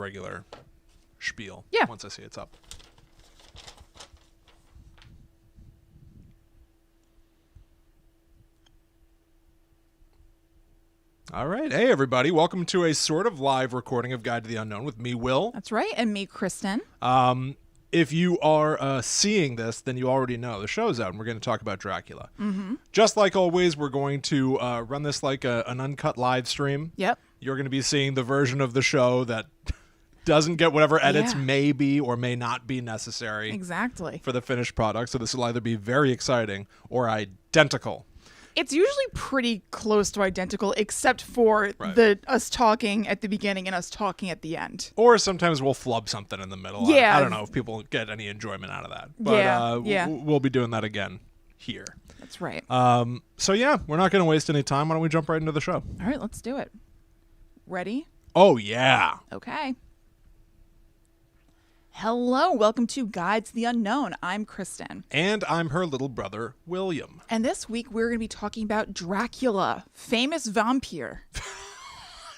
regular spiel. Yeah. Once I see it's up. All right. Hey, everybody. Welcome to a sort of live recording of Guide to the Unknown with me, Will. That's right. And me, Kristen. If you are seeing this, then you already know the show's out, and we're going to talk about Dracula. Mm-hmm. Just like always, we're going to run this like an uncut live stream. Yep. You're going to be seeing the version of the show that doesn't get whatever edits may be or may not be necessary. Exactly. For the finished product. So this will either be very exciting or identical. It's usually pretty close to identical, except for us talking at the beginning and us talking at the end. Or sometimes we'll flub something in the middle. Yeah. I don't know if people get any enjoyment out of that. But we'll be doing that again here. That's right. So yeah, we're not going to waste any time. Why don't we jump right into the show? All right, let's do it. Ready? Oh, yeah. Okay. Hello, welcome to Guide to the Unknown. I'm Kristen. And I'm her little brother, William. And this week we're going to be talking about Dracula, famous vampire.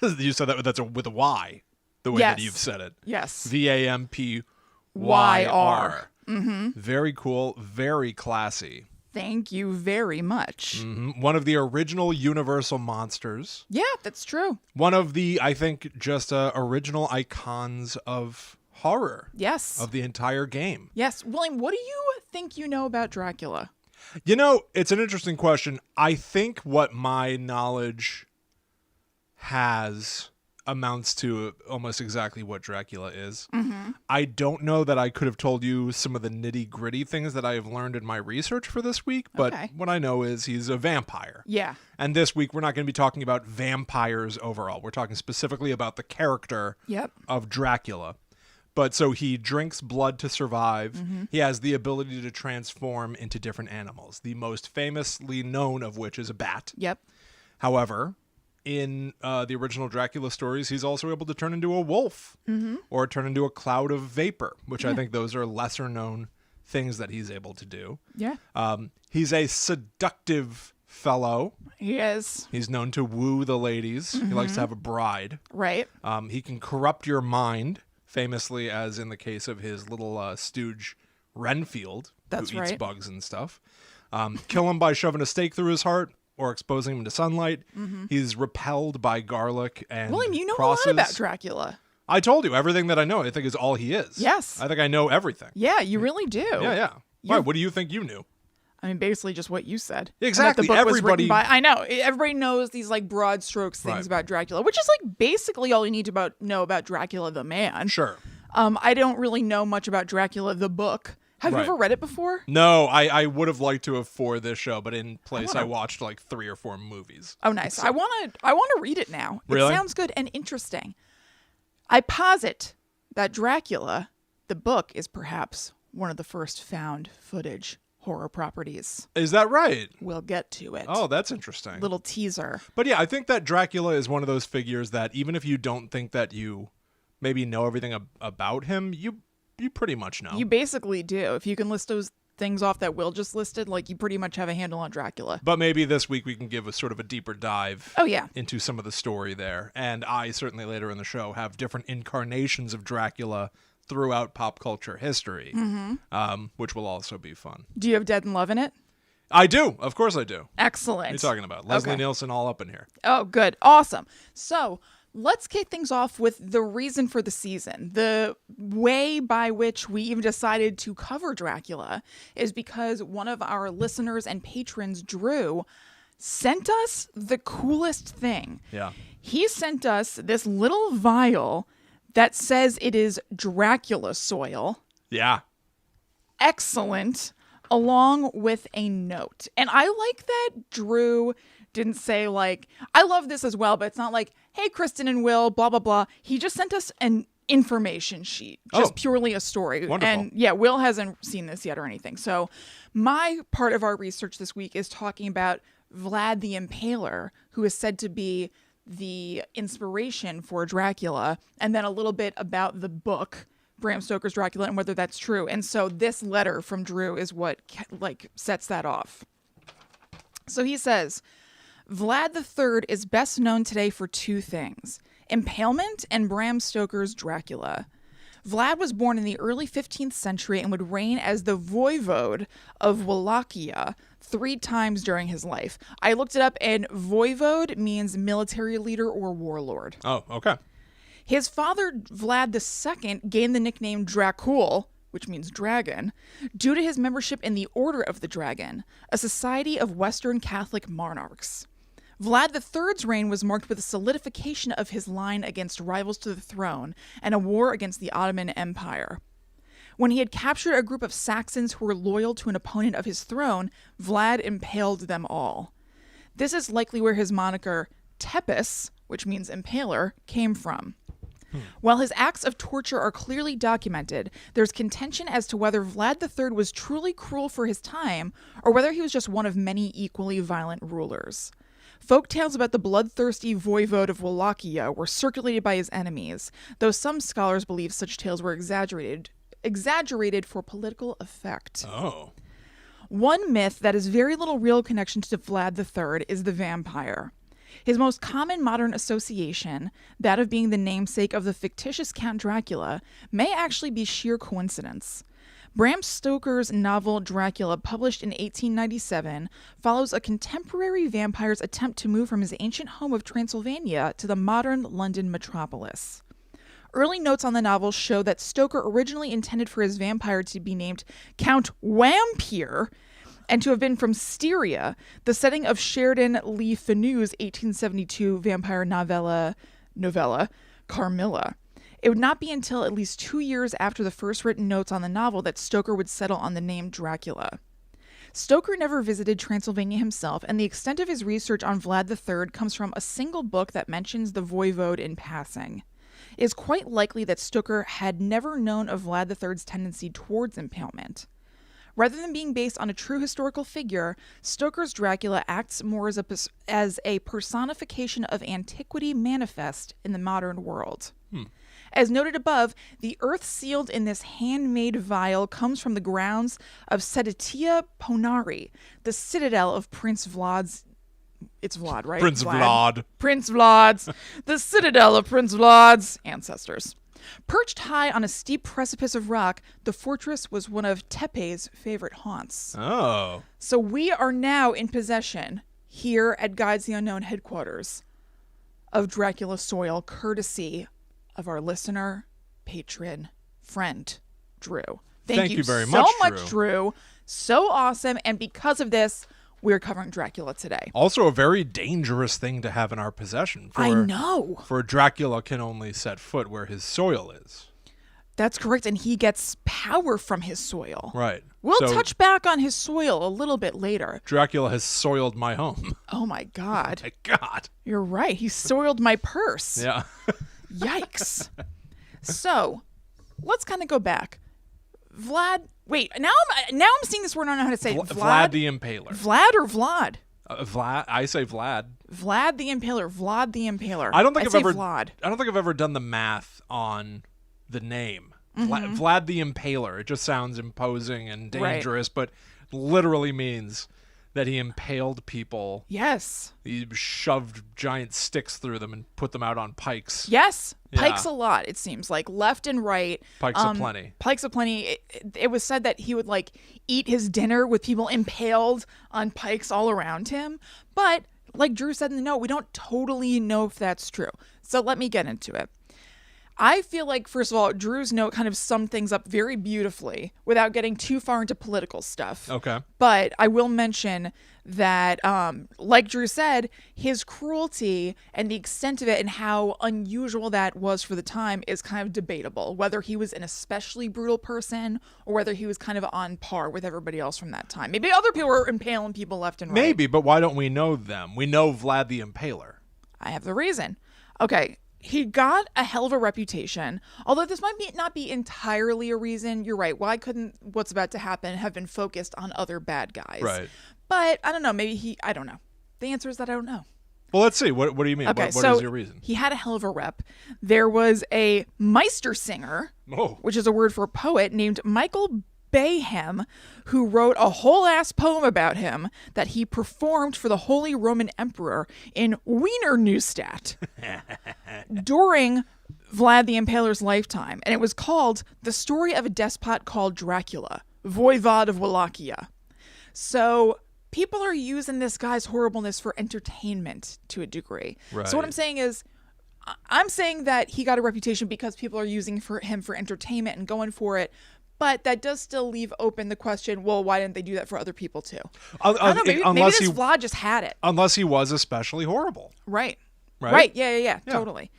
You said that's with a Y, the way that you've said it. Yes. VAMPYR. Mm-hmm. Very cool, very classy. Thank you very much. Mm-hmm. One of the original Universal monsters. Yeah, that's true. One of the, I think, just original icons of horror. Yes. Of the entire game. Yes. William, what do you think you know about Dracula? You know, it's an interesting question. I think what my knowledge amounts to almost exactly what Dracula is. Mm-hmm. I don't know that I could have told you some of the nitty-gritty things that I have learned in my research for this week, but what I know is he's a vampire. Yeah. And this week, we're not going to be talking about vampires overall. We're talking specifically about the character of Dracula. But so he drinks blood to survive. Mm-hmm. He has the ability to transform into different animals, the most famously known of which is a bat. Yep. However, in the original Dracula stories, he's also able to turn into a wolf or turn into a cloud of vapor, which I think those are lesser known things that he's able to do. Yeah. He's a seductive fellow. He is. He's known to woo the ladies. He likes to have a bride. Right. He can corrupt your mind. Famously, as in the case of his little stooge Renfield, who eats bugs and stuff. Kill him by shoving a stake through his heart or exposing him to sunlight. Mm-hmm. He's repelled by garlic and William, you know crosses. a lot about Dracula. I told you, everything that I know, I think is all he is. Yes. I think I know everything. Yeah, you really do. Yeah. Why? What do you think you knew? I mean, basically just what you said. Exactly. The book Everybody. Was written by, I know. Everybody knows these like broad strokes things about Dracula, which is like basically all you need to know about Dracula the man. Sure. I don't really know much about Dracula the book. Have you ever read it before? No, I would have liked to have for this show, but in place I watched like 3 or 4 movies. Oh, nice. So. I want to read it now. Really? It sounds good and interesting. I posit that Dracula, the book, is perhaps one of the first found footage horror properties. Is that right? We'll get to it. Oh, that's interesting. Little teaser. But yeah, I think that Dracula is one of those figures that even if you don't think that you maybe know everything about him, you pretty much know. You basically do. If you can list those things off that Will just listed, like you pretty much have a handle on Dracula. But maybe this week we can give a sort of a deeper dive into some of the story there. And I certainly later in the show have different incarnations of Dracula throughout pop culture history, which will also be fun. Do you have Dead in Love in it? I do. Of course I do. Excellent. What are you talking about? Leslie Nielsen all up in here. Oh, good. Awesome. So let's kick things off with the reason for the season. The way by which we even decided to cover Dracula is because one of our listeners and patrons, Drew, sent us the coolest thing. Yeah. He sent us this little vial that says it is Dracula soil. Yeah. Excellent. Along with a note. And I like that Drew didn't say like, I love this as well, but it's not like, hey, Kristen and Will, blah, blah, blah. He just sent us an information sheet, just purely a story. Wonderful. And yeah, Will hasn't seen this yet or anything. So my part of our research this week is talking about Vlad the Impaler, who is said to be the inspiration for Dracula, and then a little bit about the book Bram Stoker's Dracula and whether that's true. And so this letter from Drew is what like sets that off. So he says, Vlad III is best known today for 2 things: impalement, and Bram Stoker's Dracula. Vlad was born in the early 15th century and would reign as the voivode of Wallachia 3 times during his life. I looked it up, and voivode means military leader or warlord. Oh, okay. His father, Vlad II, gained the nickname Dracul, which means dragon, due to his membership in the Order of the Dragon, a society of Western Catholic monarchs. Vlad III's reign was marked with a solidification of his line against rivals to the throne and a war against the Ottoman Empire. When he had captured a group of Saxons who were loyal to an opponent of his throne, Vlad impaled them all. This is likely where his moniker Tepes, which means impaler, came from. While his acts of torture are clearly documented, there's contention as to whether Vlad III was truly cruel for his time or whether he was just one of many equally violent rulers. Folk tales about the bloodthirsty voivode of Wallachia were circulated by his enemies, though some scholars believe such tales were exaggerated for political effect. Oh. One myth that has very little real connection to Vlad III is the vampire. His most common modern association, that of being the namesake of the fictitious Count Dracula, may actually be sheer coincidence. Bram Stoker's novel Dracula, published in 1897, follows a contemporary vampire's attempt to move from his ancient home of Transylvania to the modern London metropolis. Early notes on the novel show that Stoker originally intended for his vampire to be named Count Wampire, and to have been from Styria, the setting of Sheridan Le Fanu's 1872 vampire novella Carmilla. It would not be until at least 2 years after the first written notes on the novel that Stoker would settle on the name Dracula. Stoker never visited Transylvania himself, and the extent of his research on Vlad III comes from a single book that mentions the voivode in passing. It is quite likely that Stoker had never known of Vlad III's tendency towards impalement. Rather than being based on a true historical figure, Stoker's Dracula acts more as a personification of antiquity manifest in the modern world. As noted above, the earth sealed in this handmade vial comes from the grounds of Seditia Ponari, the citadel of Prince Vlad's... It's Vlad, right? Prince Vlad. Prince Vlad's. The citadel of Prince Vlad's ancestors. Perched high on a steep precipice of rock, the fortress was one of Tepe's favorite haunts. Oh. So we are now in possession, here at Guides the Unknown headquarters, of Dracula soil, courtesy of our listener, patron, friend, Drew. Thank you very much, Drew. So awesome. And because of this, we're covering Dracula today. Also a very dangerous thing to have in our possession. I know. For Dracula can only set foot where his soil is. That's correct. And he gets power from his soil. Right. We'll touch back on his soil a little bit later. Dracula has soiled my home. Oh, my God. My God. You're right. He soiled my purse. Yeah. Yikes. So, let's kind of go back. Vlad... Wait, now I'm seeing this word. I don't know how to say it. Vlad the Impaler. Vlad or Vlad? Vlad. I say Vlad. Vlad the Impaler. Vlad the Impaler. I don't think Vlad. I don't think I've ever done the math on the name. Vlad the Impaler. It just sounds imposing and dangerous, but literally means that he impaled people. Yes. He shoved giant sticks through them and put them out on pikes. Yes. Pikes a lot, it seems like. Left and right. Pikes aplenty. Pikes aplenty. It was said that he would, eat his dinner with people impaled on pikes all around him. But, like Drew said in the note, we don't totally know if that's true. So let me get into it. I feel like, first of all, Drew's note kind of summed things up very beautifully without getting too far into political stuff. Okay. But I will mention that, like Drew said, his cruelty and the extent of it and how unusual that was for the time is kind of debatable. Whether he was an especially brutal person or whether he was kind of on par with everybody else from that time. Maybe other people were impaling people left and right. Maybe, but why don't we know them? We know Vlad the Impaler. I have the reason. Okay. He got a hell of a reputation, although this might not be entirely a reason. You're right. Why couldn't what's about to happen have been focused on other bad guys? Right. But I don't know. Maybe I don't know. The answer is that I don't know. Well, let's see. What do you mean? Okay, what is your reason? He had a hell of a rep. There was a Meistersinger, which is a word for poet, named Michael Bayhem, who wrote a whole ass poem about him that he performed for the Holy Roman Emperor in Wiener Neustadt during Vlad the Impaler's lifetime. And it was called The Story of a Despot Called Dracula, Voivod of Wallachia. So people are using this guy's horribleness for entertainment to a degree. Right. So what I'm saying is, I'm saying that he got a reputation because people are using him for entertainment and going for it. But that does still leave open the question, well, why didn't they do that for other people too? I don't know, maybe this Vlad just had it. Unless he was especially horrible. Right. Yeah, totally.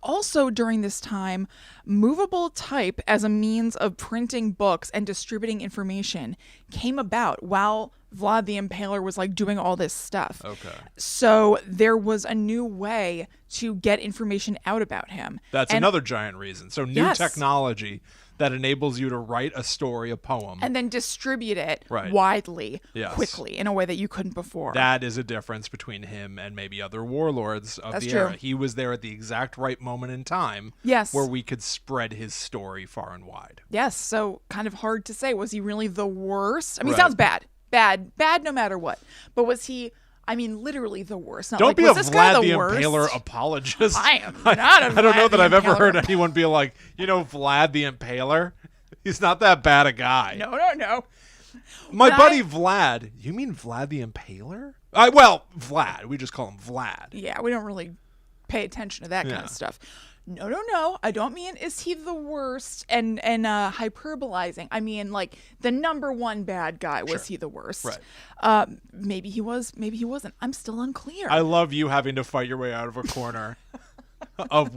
Also during this time, movable type as a means of printing books and distributing information came about while Vlad the Impaler was like doing all this stuff. Okay. So there was a new way to get information out about him. That's another giant reason. So new technology that enables you to write a story, a poem. And then distribute it widely, quickly, in a way that you couldn't before. That is a difference between him and maybe other warlords of the era. He was there at the exact right moment in time where we could spread his story far and wide. Yes, so kind of hard to say. Was he really the worst? I mean, he sounds bad. Bad no matter what. But was he... I mean, literally the worst. Not Don't like, be was a this guy Vlad the the worst? Impaler apologist. I am not a Vlad I don't know that I've ever Impaler heard anyone be like, Vlad the Impaler? He's not that bad a guy. No. My buddy Vlad. You mean Vlad the Impaler? Vlad. We just call him Vlad. Yeah, we don't really pay attention to that kind of stuff. No. I don't mean is he the worst and hyperbolizing. I mean, like, the number one bad guy. Was he the worst? Right. Maybe he was. Maybe he wasn't. I'm still unclear. I love you having to fight your way out of a corner of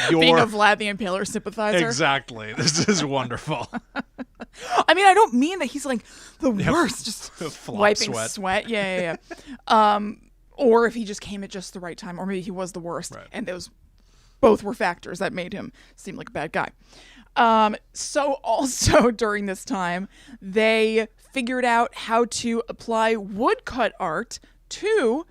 being a Vlad the Impaler sympathizer. Exactly. This is wonderful. I mean, I don't mean that he's like the worst, just wiping sweat. Yeah. Or if he just came at just the right time, or maybe he was the worst, and those both were factors that made him seem like a bad guy. So also during this time, they figured out how to apply woodcut art to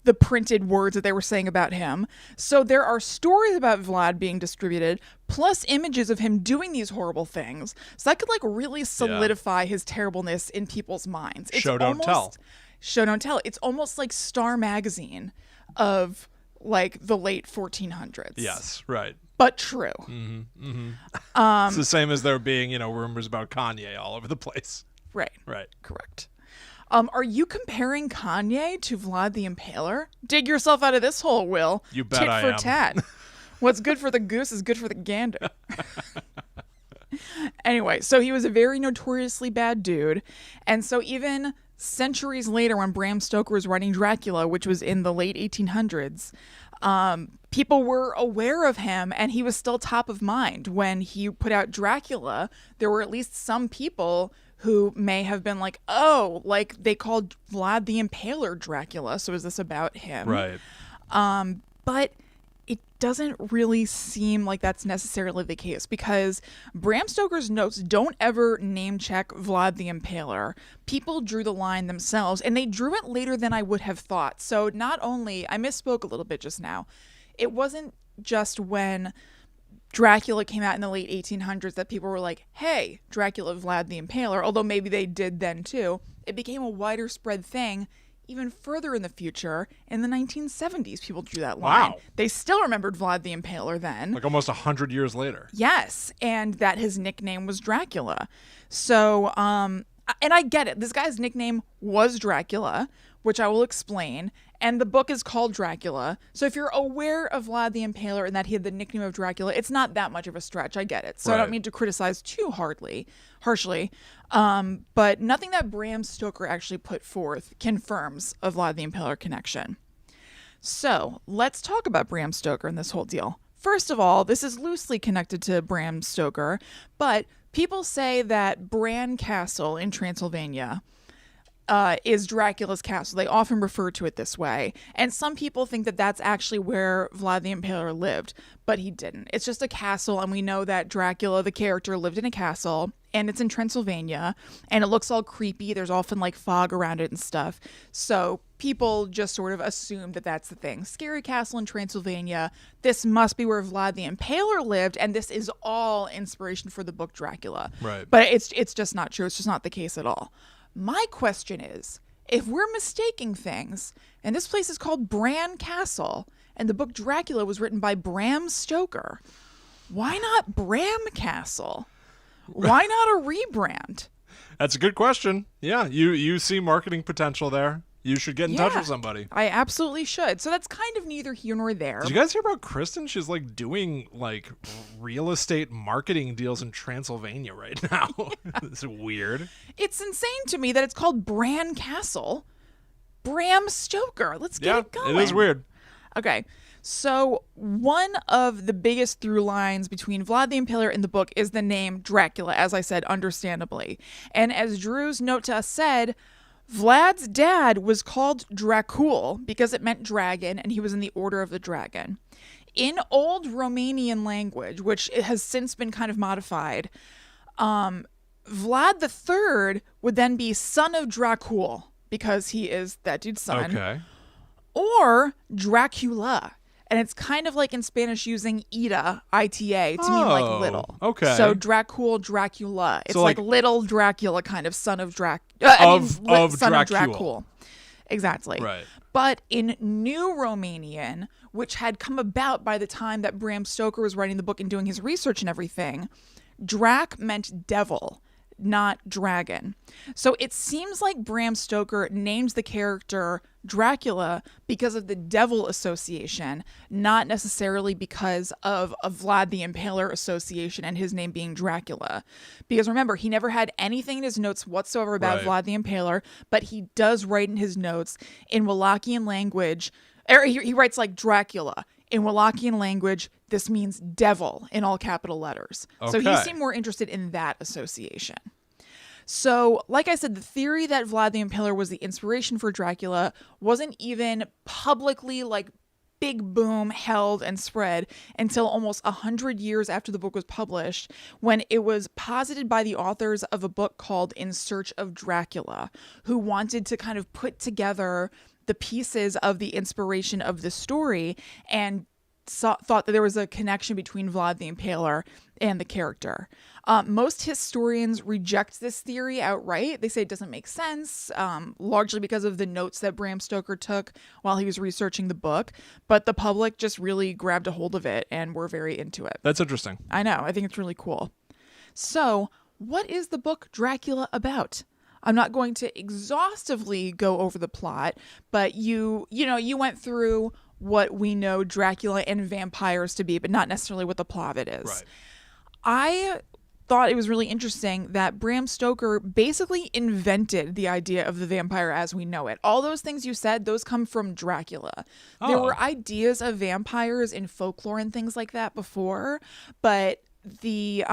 the printed words that they were saying about him. So there are stories about Vlad being distributed, plus images of him doing these horrible things. So that could like really solidify his terribleness in people's minds. It's Show, don't tell. Show, don't tell. It's almost like Star Magazine of like the late 1400s. Yes, right. But true. It's the same as there being, rumors about Kanye all over the place. Right. Right. Correct. Are you comparing Kanye to Vlad the Impaler? Dig yourself out of this hole, Will. You bet Tit I for am. tat. What's good for the goose is good for the gander. Anyway, so he was a very notoriously bad dude. And so even centuries later, when Bram Stoker was writing Dracula, which was in the late 1800s, people were aware of him, and he was still top of mind. When he put out Dracula, there were at least some people who may have been like, oh, like they called Vlad the Impaler Dracula, so is this about him? Right. But it doesn't really seem like that's necessarily the case, because Bram Stoker's notes don't ever name check Vlad the Impaler. People drew the line themselves, and they drew it later than I would have thought. So not only, I misspoke a little bit just now, it wasn't just when Dracula came out in the late 1800s that people were like, hey, Dracula, Vlad the Impaler, although maybe they did then too. It became a wider spread thing even further in the future. In the 1970s, people drew that line. Wow. They still remembered Vlad the Impaler then. Like almost 100 years later. Yes, and that his nickname was Dracula. So, and I get it. This guy's nickname was Dracula, which I will explain. And the book is called Dracula. So if you're aware of Vlad the Impaler and that he had the nickname of Dracula, it's not that much of a stretch. I get it. So I don't mean to criticize too harshly. But nothing that Bram Stoker actually put forth confirms a Vlad the Impaler connection. So let's talk about Bram Stoker and this whole deal. First of all, this is loosely connected to Bram Stoker, but people say that Bran Castle in Transylvania is Dracula's castle. They often refer to it this way. And some people think that that's actually where Vlad the Impaler lived, but he didn't. It's just a castle, and we know that Dracula, the character, lived in a castle, and it's in Transylvania, and it looks all creepy. There's often like fog around it and stuff. So people just sort of assume that that's the thing. Scary castle in Transylvania. This must be where Vlad the Impaler lived, and this is all inspiration for the book Dracula. Right. But it's just not true. It's just not the case at all. My question is, if we're mistaking things, and this place is called Bran Castle, and the book Dracula was written by Bram Stoker, why not Bram Castle? Why not a rebrand? That's a good question. Yeah, you see marketing potential there. You should get in touch with somebody. I absolutely should. So that's kind of neither here nor there. Did you guys hear about Kristen? She's like doing like real estate marketing deals in Transylvania right now. It's weird. It's insane to me that it's called Bran Castle. Bram Stoker. Let's get it going. It is weird. Okay. So one of the biggest through lines between Vlad the Impaler and the book is the name Dracula, as I said, understandably. And as Drew's note to us said, Vlad's dad was called Dracul because it meant dragon, and he was in the Order of the Dragon. In old Romanian language, which has since been kind of modified, Vlad III would then be son of Dracul because he is that dude's son. Okay. Or Dracula. And it's kind of like in Spanish using Ita, I-T-A, to mean like little. Okay. So Dracul, Dracula. It's so like little Dracula, kind of son of son Dracul. of Dracul. Exactly. Right. But in New Romanian, which had come about by the time that Bram Stoker was writing the book and doing his research and everything, Drac meant devil, not dragon. So it seems like Bram Stoker names the character Dracula because of the devil association, not necessarily because of a Vlad the Impaler association and his name being Dracula. Because remember, he never had anything in his notes whatsoever about Vlad the Impaler, but he does write in his notes in Wallachian language, or he writes like Dracula. In Wallachian language, this means devil in all capital letters. Okay. So he seemed more interested in that association. So, like I said, the theory that Vlad the Impaler was the inspiration for Dracula wasn't even publicly, like, big boom held and spread until almost 100 years after the book was published, when it was posited by the authors of a book called In Search of Dracula, who wanted to kind of put together the pieces of the inspiration of the story and thought that there was a connection between Vlad the Impaler and the character. Most historians reject this theory outright. They say it doesn't make sense, largely because of the notes that Bram Stoker took while he was researching the book. But the public just really grabbed a hold of it and were very into it. That's interesting. I know. I think it's really cool. So, what is the book Dracula about? I'm not going to exhaustively go over the plot, but you went through what we know Dracula and vampires to be, but not necessarily what the plot of it is. Right. I thought it was really interesting that Bram Stoker basically invented the idea of the vampire as we know it. All those things you said, those come from Dracula. Oh. There were ideas of vampires in folklore and things like that before, but the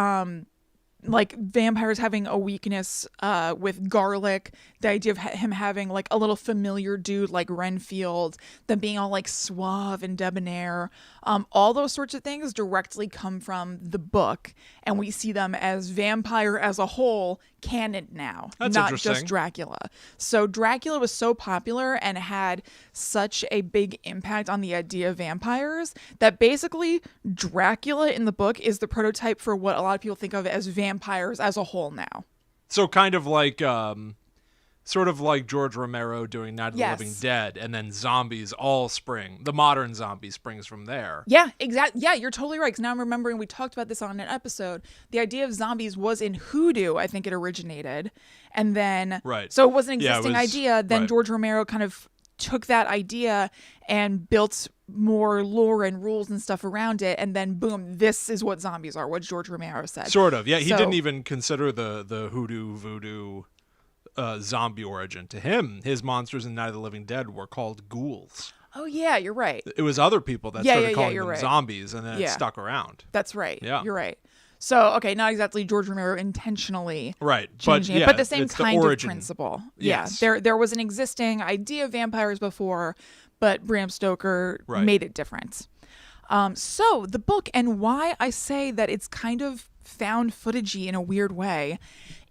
like vampires having a weakness with garlic, the idea of him having like a little familiar dude like Renfield, them being all like suave and debonair, all those sorts of things directly come from the book, and we see them as vampire as a whole canon now. That's not interesting. just Dracula. So Dracula was so popular and had such a big impact on the idea of vampires that basically Dracula in the book is the prototype for what a lot of people think of as vampires as a whole now. So kind of like sort of like George Romero doing Night of the Living Dead, and then zombies all spring. The modern zombie springs from there. Yeah, exactly. Yeah, you're totally right. Because now I'm remembering we talked about this on an episode. The idea of zombies was in hoodoo, I think it originated. And then, so it was an existing idea. Then George Romero kind of took that idea and built more lore and rules and stuff around it. And then, boom, this is what zombies are, what George Romero said. Sort of. Yeah, he didn't even consider the hoodoo, voodoo zombie origin. To him, his monsters in Night of the Living Dead were called ghouls. Oh, yeah, you're right. It was other people that started calling them zombies, and then it stuck around. That's right. Yeah. You're right. So, okay, not exactly George Romero intentionally changing it, but the same kind of principle. Yes. Yeah, there was an existing idea of vampires before, but Bram Stoker made it different. So the book, and why I say that it's kind of found footagey in a weird way,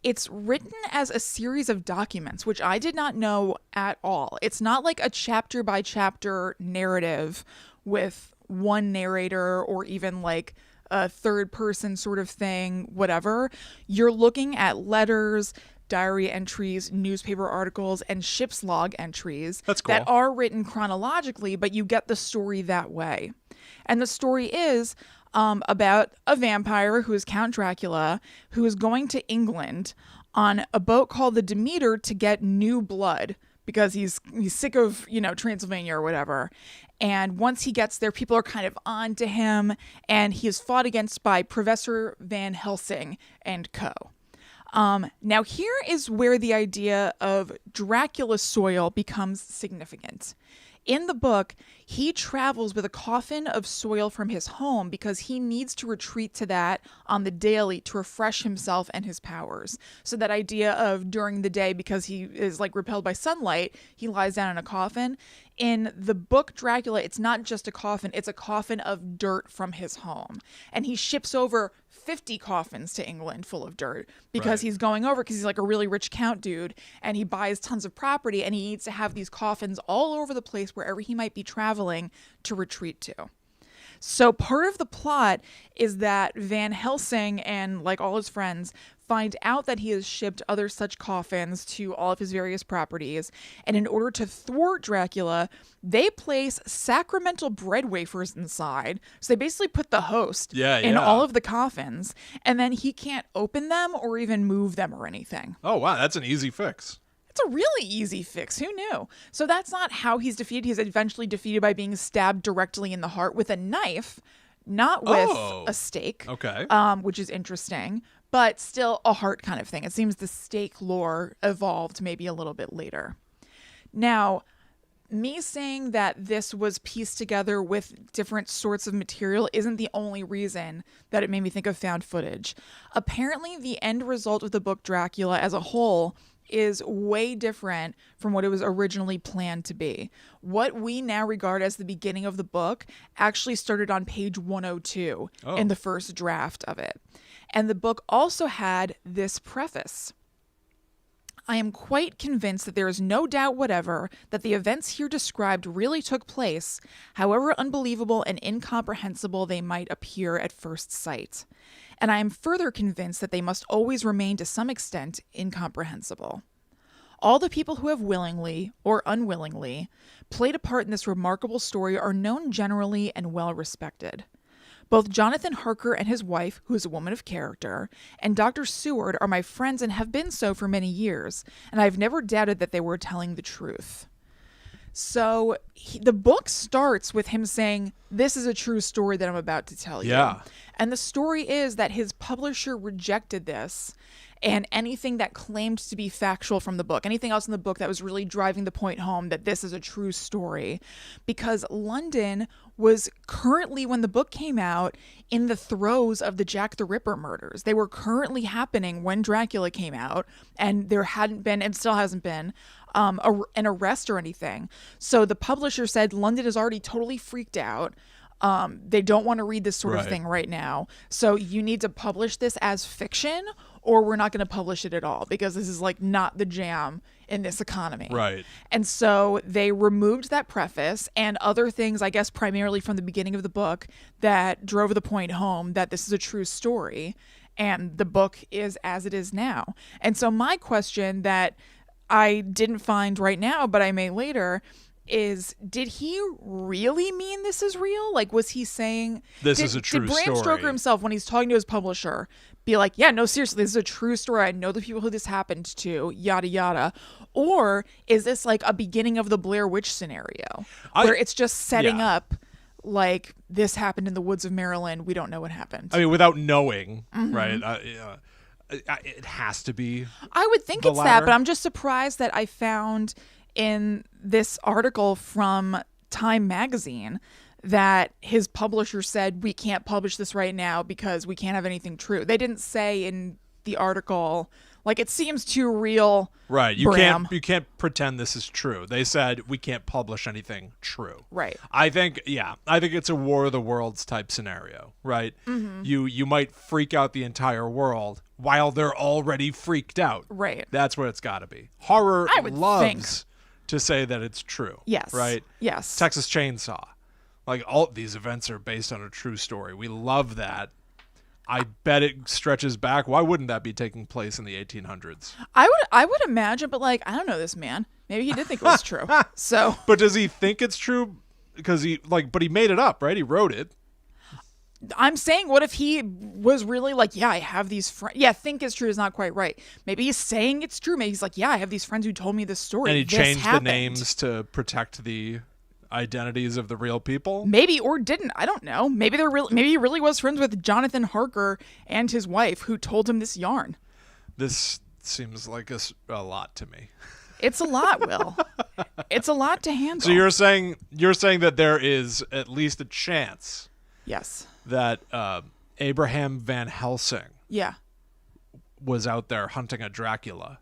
it's written as a series of documents, which I did not know at all. It's not like a chapter by chapter narrative with one narrator or even like a third person sort of thing, whatever. You're looking at letters, diary entries, newspaper articles, and ship's log entries that are written chronologically, but you get the story that way. And the story is about a vampire who is Count Dracula, who is going to England on a boat called the Demeter to get new blood because he's sick of, Transylvania or whatever. And once he gets there, people are kind of on to him, and he is fought against by Professor Van Helsing and co. Now, here is where the idea of Dracula soil becomes significant. In the book, he travels with a coffin of soil from his home because he needs to retreat to that on the daily to refresh himself and his powers. So that idea of during the day, because he is like repelled by sunlight, he lies down in a coffin. In the book Dracula, it's not just a coffin, it's a coffin of dirt from his home. And he ships over 50 coffins to England full of dirt because he's going over because he's like a really rich count dude, and he buys tons of property, and he needs to have these coffins all over the place wherever he might be traveling to retreat to. So part of the plot is that Van Helsing and like all his friends find out that he has shipped other such coffins to all of his various properties, and in order to thwart Dracula, they place sacramental bread wafers inside. So they basically put the host in all of the coffins, and then he can't open them or even move them or anything. Oh, wow, that's an easy fix. It's a really easy fix. Who knew? So that's not how he's defeated. He's eventually defeated by being stabbed directly in the heart with a knife, not with a stake, which is interesting, but still a heart kind of thing. It seems the stake lore evolved maybe a little bit later. Now, me saying that this was pieced together with different sorts of material isn't the only reason that it made me think of found footage. Apparently, the end result of the book Dracula as a whole is way different from what it was originally planned to be. What we now regard as the beginning of the book actually started on page 102 in the first draft of it. And the book also had this preface. I am quite convinced that there is no doubt whatever that the events here described really took place, however unbelievable and incomprehensible they might appear at first sight. And I am further convinced that they must always remain to some extent incomprehensible. All the people who have willingly, or unwillingly, played a part in this remarkable story are known generally and well respected. Both Jonathan Harker and his wife, who is a woman of character, and Dr. Seward are my friends and have been so for many years, and I have never doubted that they were telling the truth. So the book starts with him saying, this is a true story that I'm about to tell you. Yeah. And the story is that his publisher rejected this and anything that claimed to be factual from the book, anything else in the book that was really driving the point home that this is a true story, because London was currently, when the book came out, in the throes of the Jack the Ripper murders. They were currently happening when Dracula came out, and there hadn't been, and still hasn't been, an arrest or anything. So the publisher said London is already totally freaked out. They don't want to read this sort of thing right now. So you need to publish this as fiction, or we're not going to publish it at all, because this is like not the jam in this economy. Right. And so they removed that preface and other things, I guess, primarily from the beginning of the book that drove the point home that this is a true story. And the book is as it is now. And so my question that I didn't find right now, but I may later, is did he really mean this is real? Like, was he saying this is a true story? Did Bram Stoker himself, when he's talking to his publisher, be like, yeah, no, seriously, this is a true story. I know the people who this happened to, yada, yada. Or is this like a beginning of the Blair Witch scenario where it's just setting up like this happened in the woods of Maryland. We don't know what happened. I mean, without knowing, right? It has to be. I would think it's that, but I'm just surprised that I found in this article from Time magazine that his publisher said, we can't publish this right now because we can't have anything true. They didn't say in the article, like, it seems too real. Right. You Bram. can't pretend this is true. They said we can't publish anything true. Right. I think it's a War of the Worlds type scenario, right? Mm-hmm. You might freak out the entire world while they're already freaked out. Right. That's what it's got to be. Horror I would loves to say that it's true. Yes. Right? Yes. Texas Chainsaw. Like, all these events are based on a true story. We love that. I bet it stretches back. Why wouldn't that be taking place in the 1800s? I would imagine, but like, I don't know this man. Maybe he did think it was true. So, but does he think it's true? Because but he made it up, right? He wrote it. I'm saying, what if he was really like, yeah, I have these friends. Yeah, think it's true is not quite right. Maybe he's saying it's true. Maybe he's like, yeah, I have these friends who told me this story. And he this changed happened. the names to protect the identities of the real people. Maybe, or didn't. I don't know. Maybe maybe he really was friends with Jonathan Harker and his wife who told him this yarn. This seems like a lot to me. It's a lot, Will. It's a lot to handle. So you're saying that there is at least a chance. Yes. That Abraham Van Helsing. Yeah. Was out there hunting a Dracula.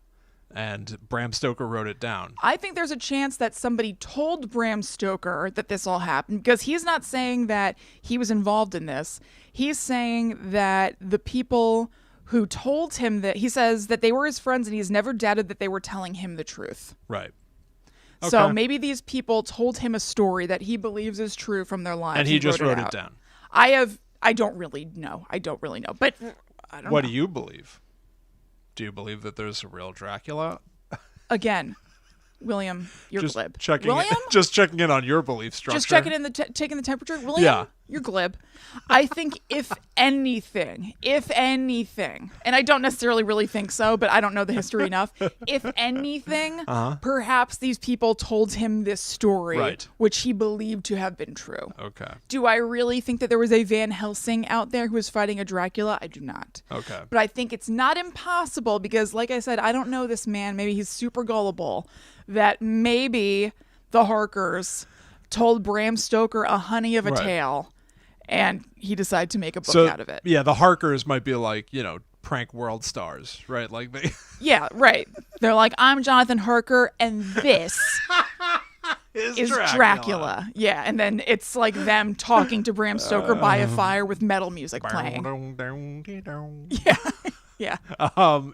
And Bram Stoker wrote it down. I think there's a chance that somebody told Bram Stoker that this all happened, because he's not saying that he was involved in this. He's saying that the people who told him that, he says that they were his friends and he's never doubted that they were telling him the truth. Right. Okay. So maybe these people told him a story that he believes is true from their lives. And he just wrote it down. I don't really know. But I don't know. What do you believe? Do you believe that there's a real Dracula? Again, William, you're just glib. William? Just checking in on your belief structure. Just checking in taking the temperature. William, you're glib. I think if anything, and I don't necessarily really think so, but I don't know the history enough. If anything, perhaps these people told him this story, which he believed to have been true. Okay. Do I really think that there was a Van Helsing out there who was fighting a Dracula? I do not. Okay. But I think it's not impossible because, like I said, I don't know this man. Maybe he's super gullible. That maybe the Harkers told Bram Stoker a honey of a tale. And he decided to make a book out of it. Yeah, the Harkers might be like, prank world stars, right? Like they. Yeah, right. They're like, I'm Jonathan Harker, and this is Dracula. Yeah, and then it's like them talking to Bram Stoker by a fire with metal music playing. Yeah.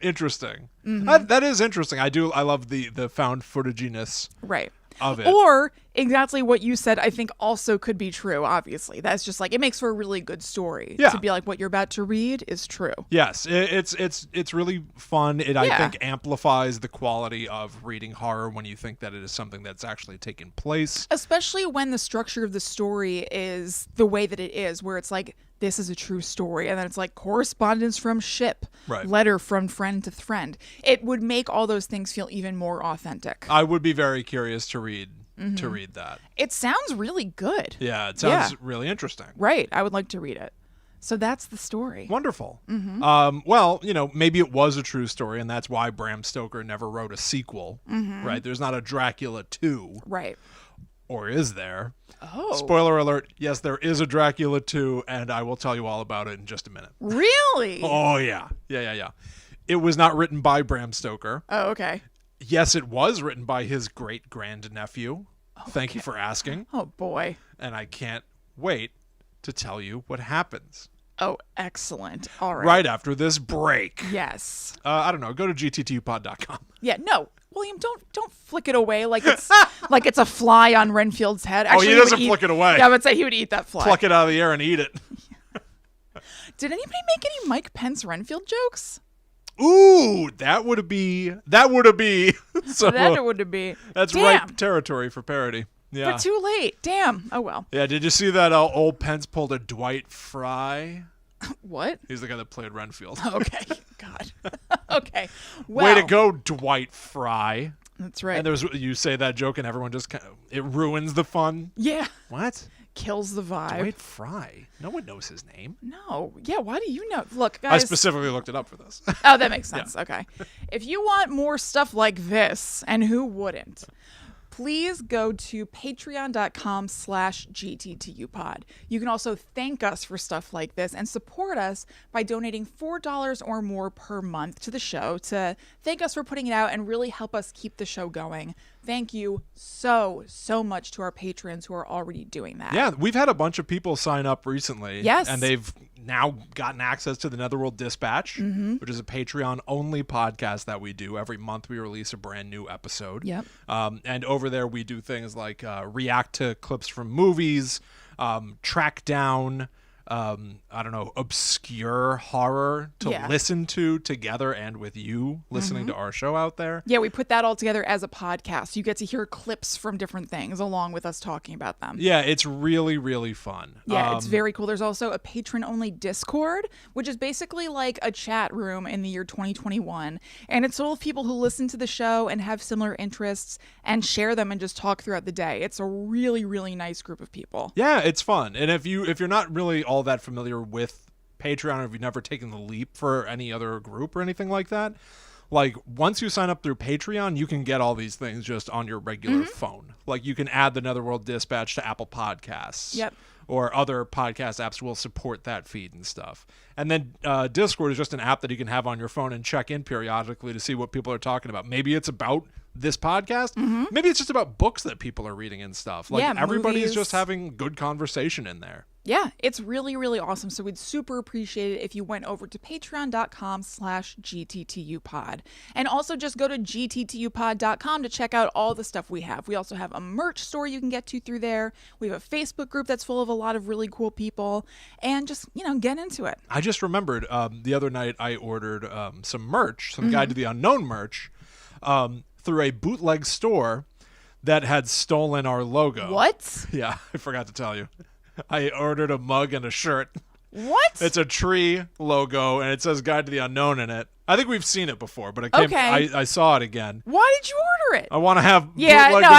Interesting. Mm-hmm. That is interesting. I love the found footaginess. Right. Of it. Or exactly what you said, I think also could be true, obviously. That's just like, it makes for a really good story. Yeah. To be like, what you're about to read is true. Yes, it's really fun. I think amplifies the quality of reading horror when you think that it is something that's actually taken place. Especially when the structure of the story is the way that it is, where it's like, this is a true story. And then it's like correspondence from ship, letter from friend to friend. It would make all those things feel even more authentic. I would be very curious to read that. It sounds really good. Yeah, it sounds really interesting. Right. I would like to read it. So that's the story. Wonderful. Mm-hmm. Well, maybe it was a true story, and that's why Bram Stoker never wrote a sequel. Mm-hmm. Right? There's not a Dracula 2. Right. Or is there? Oh. Spoiler alert. Yes, there is a Dracula 2, and I will tell you all about it in just a minute. Really? Oh, yeah. Yeah. It was not written by Bram Stoker. Oh, okay. Yes, it was written by his great-grandnephew. Okay. Thank you for asking. Oh, boy. And I can't wait to tell you what happens. Oh, excellent. All right. Right after this break. Yes. I don't know. Go to gttupod.com. Yeah, no. William, don't flick it away like it's like it's a fly on Renfield's head. Actually, he doesn't flick it away. Yeah, I would say he would eat that fly. Pluck it out of the air and eat it. Did anybody make any Mike Pence Renfield jokes? Ooh, that would be. So that would be. That's ripe territory for parody. Yeah. But too late. Damn. Oh well. Yeah. Did you see that old Pence pulled a Dwight Fry? What? He's the guy that played Renfield. Okay. God. Okay. Well, way to go, Dwight Fry. That's right. And you say that joke and everyone just it ruins the fun. Yeah. What? Kills the vibe. Dwight Fry. No one knows his name. No. Yeah. Why do you know? Look, guys. I specifically looked it up for this. Oh, that makes sense. Yeah. Okay. If you want more stuff like this, and who wouldn't, please go to patreon.com/GTTUpod. You can also thank us for stuff like this and support us by donating $4 or more per month to the show to thank us for putting it out and really help us keep the show going. Thank you so much to our patrons who are already doing that. Yeah, we've had a bunch of people sign up recently. Yes. And they've now gotten access to the Netherworld Dispatch, which is a Patreon-only podcast that we do. Every month we release a brand new episode. Yep. And over there we do things like react to clips from movies, track down obscure horror to listen to together and with you listening to our show out there. Yeah, we put that all together as a podcast. You get to hear clips from different things along with us talking about them. Yeah, it's really, really fun. Yeah, it's very cool. There's also a patron-only Discord, which is basically like a chat room in the year 2021. And it's full of people who listen to the show and have similar interests and share them and just talk throughout the day. It's a really, really nice group of people. Yeah, it's fun. And if you're not really all that familiar with Patreon, or if you've never taken the leap for any other group or anything like that, like once you sign up through Patreon, you can get all these things just on your regular phone. Like you can add the Netherworld Dispatch to Apple Podcasts. Yep. Or other podcast apps will support that feed and stuff. And then Discord is just an app that you can have on your phone and check in periodically to see what people are talking about. Maybe it's about this podcast. Maybe it's just about books that people are reading and stuff. Like everybody's movies. just having good conversation in there. Yeah, it's really, really awesome. So we'd super appreciate it if you went over to patreon.com/GTTUpod. And also just go to gttupod.com to check out all the stuff we have. We also have a merch store you can get to through there. We have a Facebook group that's full of a lot of really cool people. And just, get into it. I just remembered the other night I ordered some merch, some Guide to the Unknown merch, through a bootleg store that had stolen our logo. What? Yeah, I forgot to tell you. I ordered a mug and a shirt. What? It's a tree logo, and it says Guide to the Unknown in it. I think we've seen it before, but it came. Okay. I saw it again. Why did you order it? I want to have I want to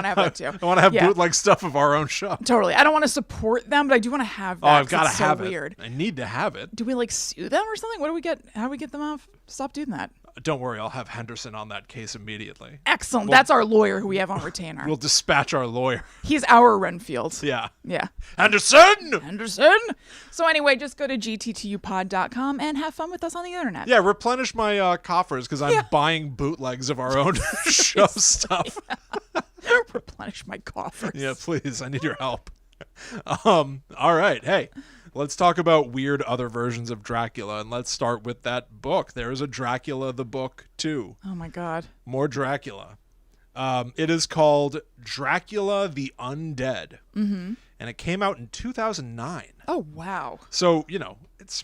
have that too. I want to have bootleg stuff of our own show. Totally. I don't want to support them, but I do want to have that. Oh, I've got to it's have so it. Weird. I need to have it. Do we sue them or something? What do we get? How do we get them off? Stop doing that. Don't worry, I'll have Henderson on that case immediately. Excellent. That's our lawyer who we have on retainer. We'll dispatch our lawyer. He's our Renfield. Yeah. Yeah. Henderson! So anyway, just go to gttupod.com and have fun with us on the internet. Yeah, replenish my coffers because I'm buying bootlegs of our own show stuff. Replenish my coffers. Yeah, please. I need your help. All right. Hey, let's talk about weird other versions of Dracula, and let's start with that book. There is a Dracula the book, too. Oh, my God. More Dracula. It is called Dracula the Undead, and it came out in 2009. Oh, wow. So, it's,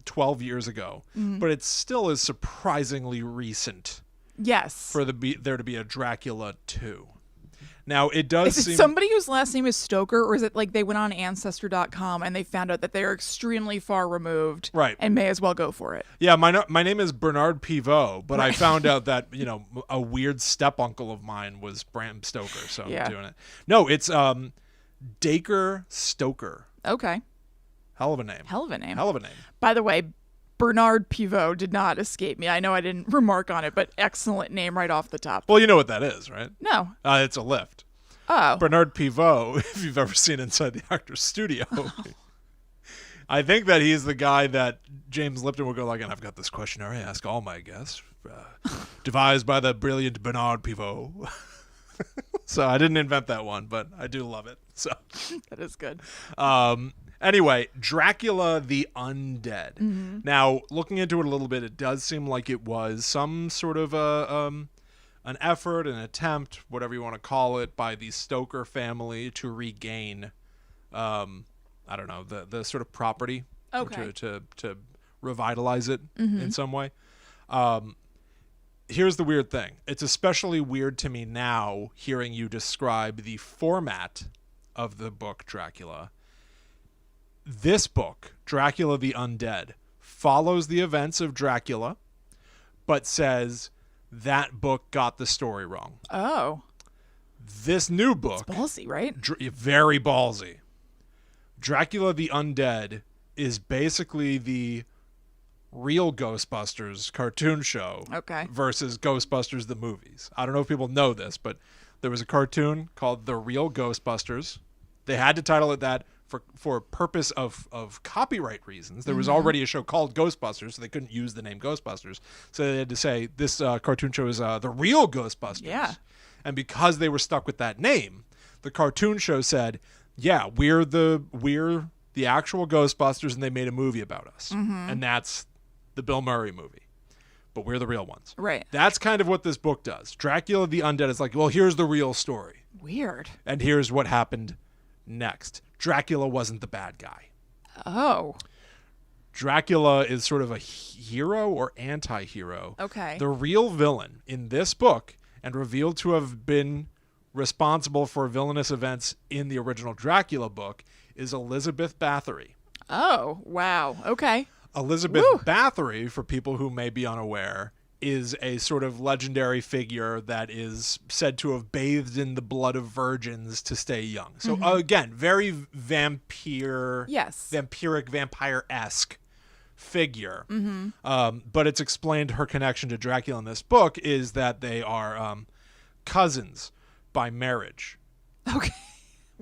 12 years ago, but it still is surprisingly recent. Yes. For there to be a Dracula 2. Now, it does Is it somebody whose last name is Stoker, or is it like they went on Ancestor.com and they found out that they are extremely far removed and may as well go for it? Yeah, my name is Bernard Pivot, but I found out that, a weird step-uncle of mine was Bram Stoker, so I'm doing it. No, it's Dacre Stoker. Okay. Hell of a name. By the way, Bernard Pivot did not escape me. I know I didn't remark on it, but excellent name right off the top. Well, you know what that is, right? No. It's a lift. Oh. Bernard Pivot, if you've ever seen Inside the Actor's Studio, I think that he's the guy that James Lipton would go and I've got this questionnaire I ask all my guests, devised by the brilliant Bernard Pivot. So I didn't invent that one, but I do love it. So that is good. Anyway, Dracula the Undead. Now, looking into it a little bit, it does seem like it was some sort of an effort, an attempt, whatever you want to call it, by the Stoker family to regain, the sort of property, to revitalize it in some way. Here's the weird thing. It's especially weird to me now hearing you describe the format of the book Dracula. This book, Dracula the Undead, follows the events of Dracula, but says that book got the story wrong. Oh. This new book... It's ballsy, right? Very ballsy. Dracula the Undead is basically the real Ghostbusters cartoon show versus Ghostbusters the movies. I don't know if people know this, but There was a cartoon called The Real Ghostbusters. They had to title it that for purpose of copyright reasons. There was already a show called Ghostbusters, so they couldn't use the name Ghostbusters. So they had to say this cartoon show is The Real Ghostbusters. Yeah. And because they were stuck with that name, the cartoon show said, yeah, we're the actual Ghostbusters, and they made a movie about us. And that's the Bill Murray movie. But we're the real ones. Right. That's kind of what this book does. Dracula the Undead is like, well, here's the real story. Weird. And here's what happened next. Dracula wasn't the bad guy. Oh. Dracula is sort of a hero or anti-hero. Okay. The real villain in this book, and revealed to have been responsible for villainous events in the original Dracula book, is Elizabeth Bathory. Oh, wow. Okay. Elizabeth Bathory, for people who may be unaware, is a sort of legendary figure that is said to have bathed in the blood of virgins to stay young. So again, very vampiric, vampire-esque figure. But it's explained her connection to Dracula in this book is that they are cousins by marriage. Okay.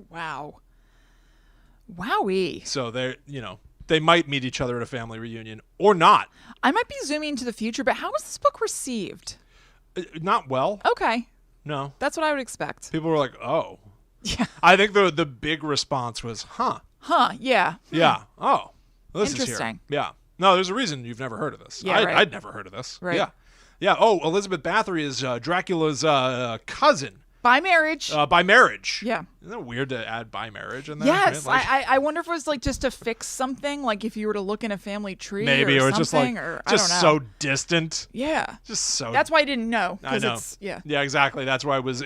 Wow. Wowie. So they're, they might meet each other at a family reunion or not. I might be zooming into the future, but how was this book received? Not well. Okay. No. That's what I would expect. People were like, oh. Yeah. I think the big response was, huh. Huh, yeah. Yeah. Oh. This is here. Interesting. Yeah. No, there's a reason you've never heard of this. Yeah, right. I'd never heard of this. Right. Yeah. Yeah. Oh, Elizabeth Bathory is Dracula's cousin. By marriage. By marriage. Yeah. Isn't it weird to add by marriage in there? Yes. Right? Like, I wonder if it was like just to fix something, like if you were to look in a family tree maybe, or it's just something, like, or I just don't know. so distant. Yeah. Just so. That's why I didn't know. I know. Yeah, exactly. That's why it was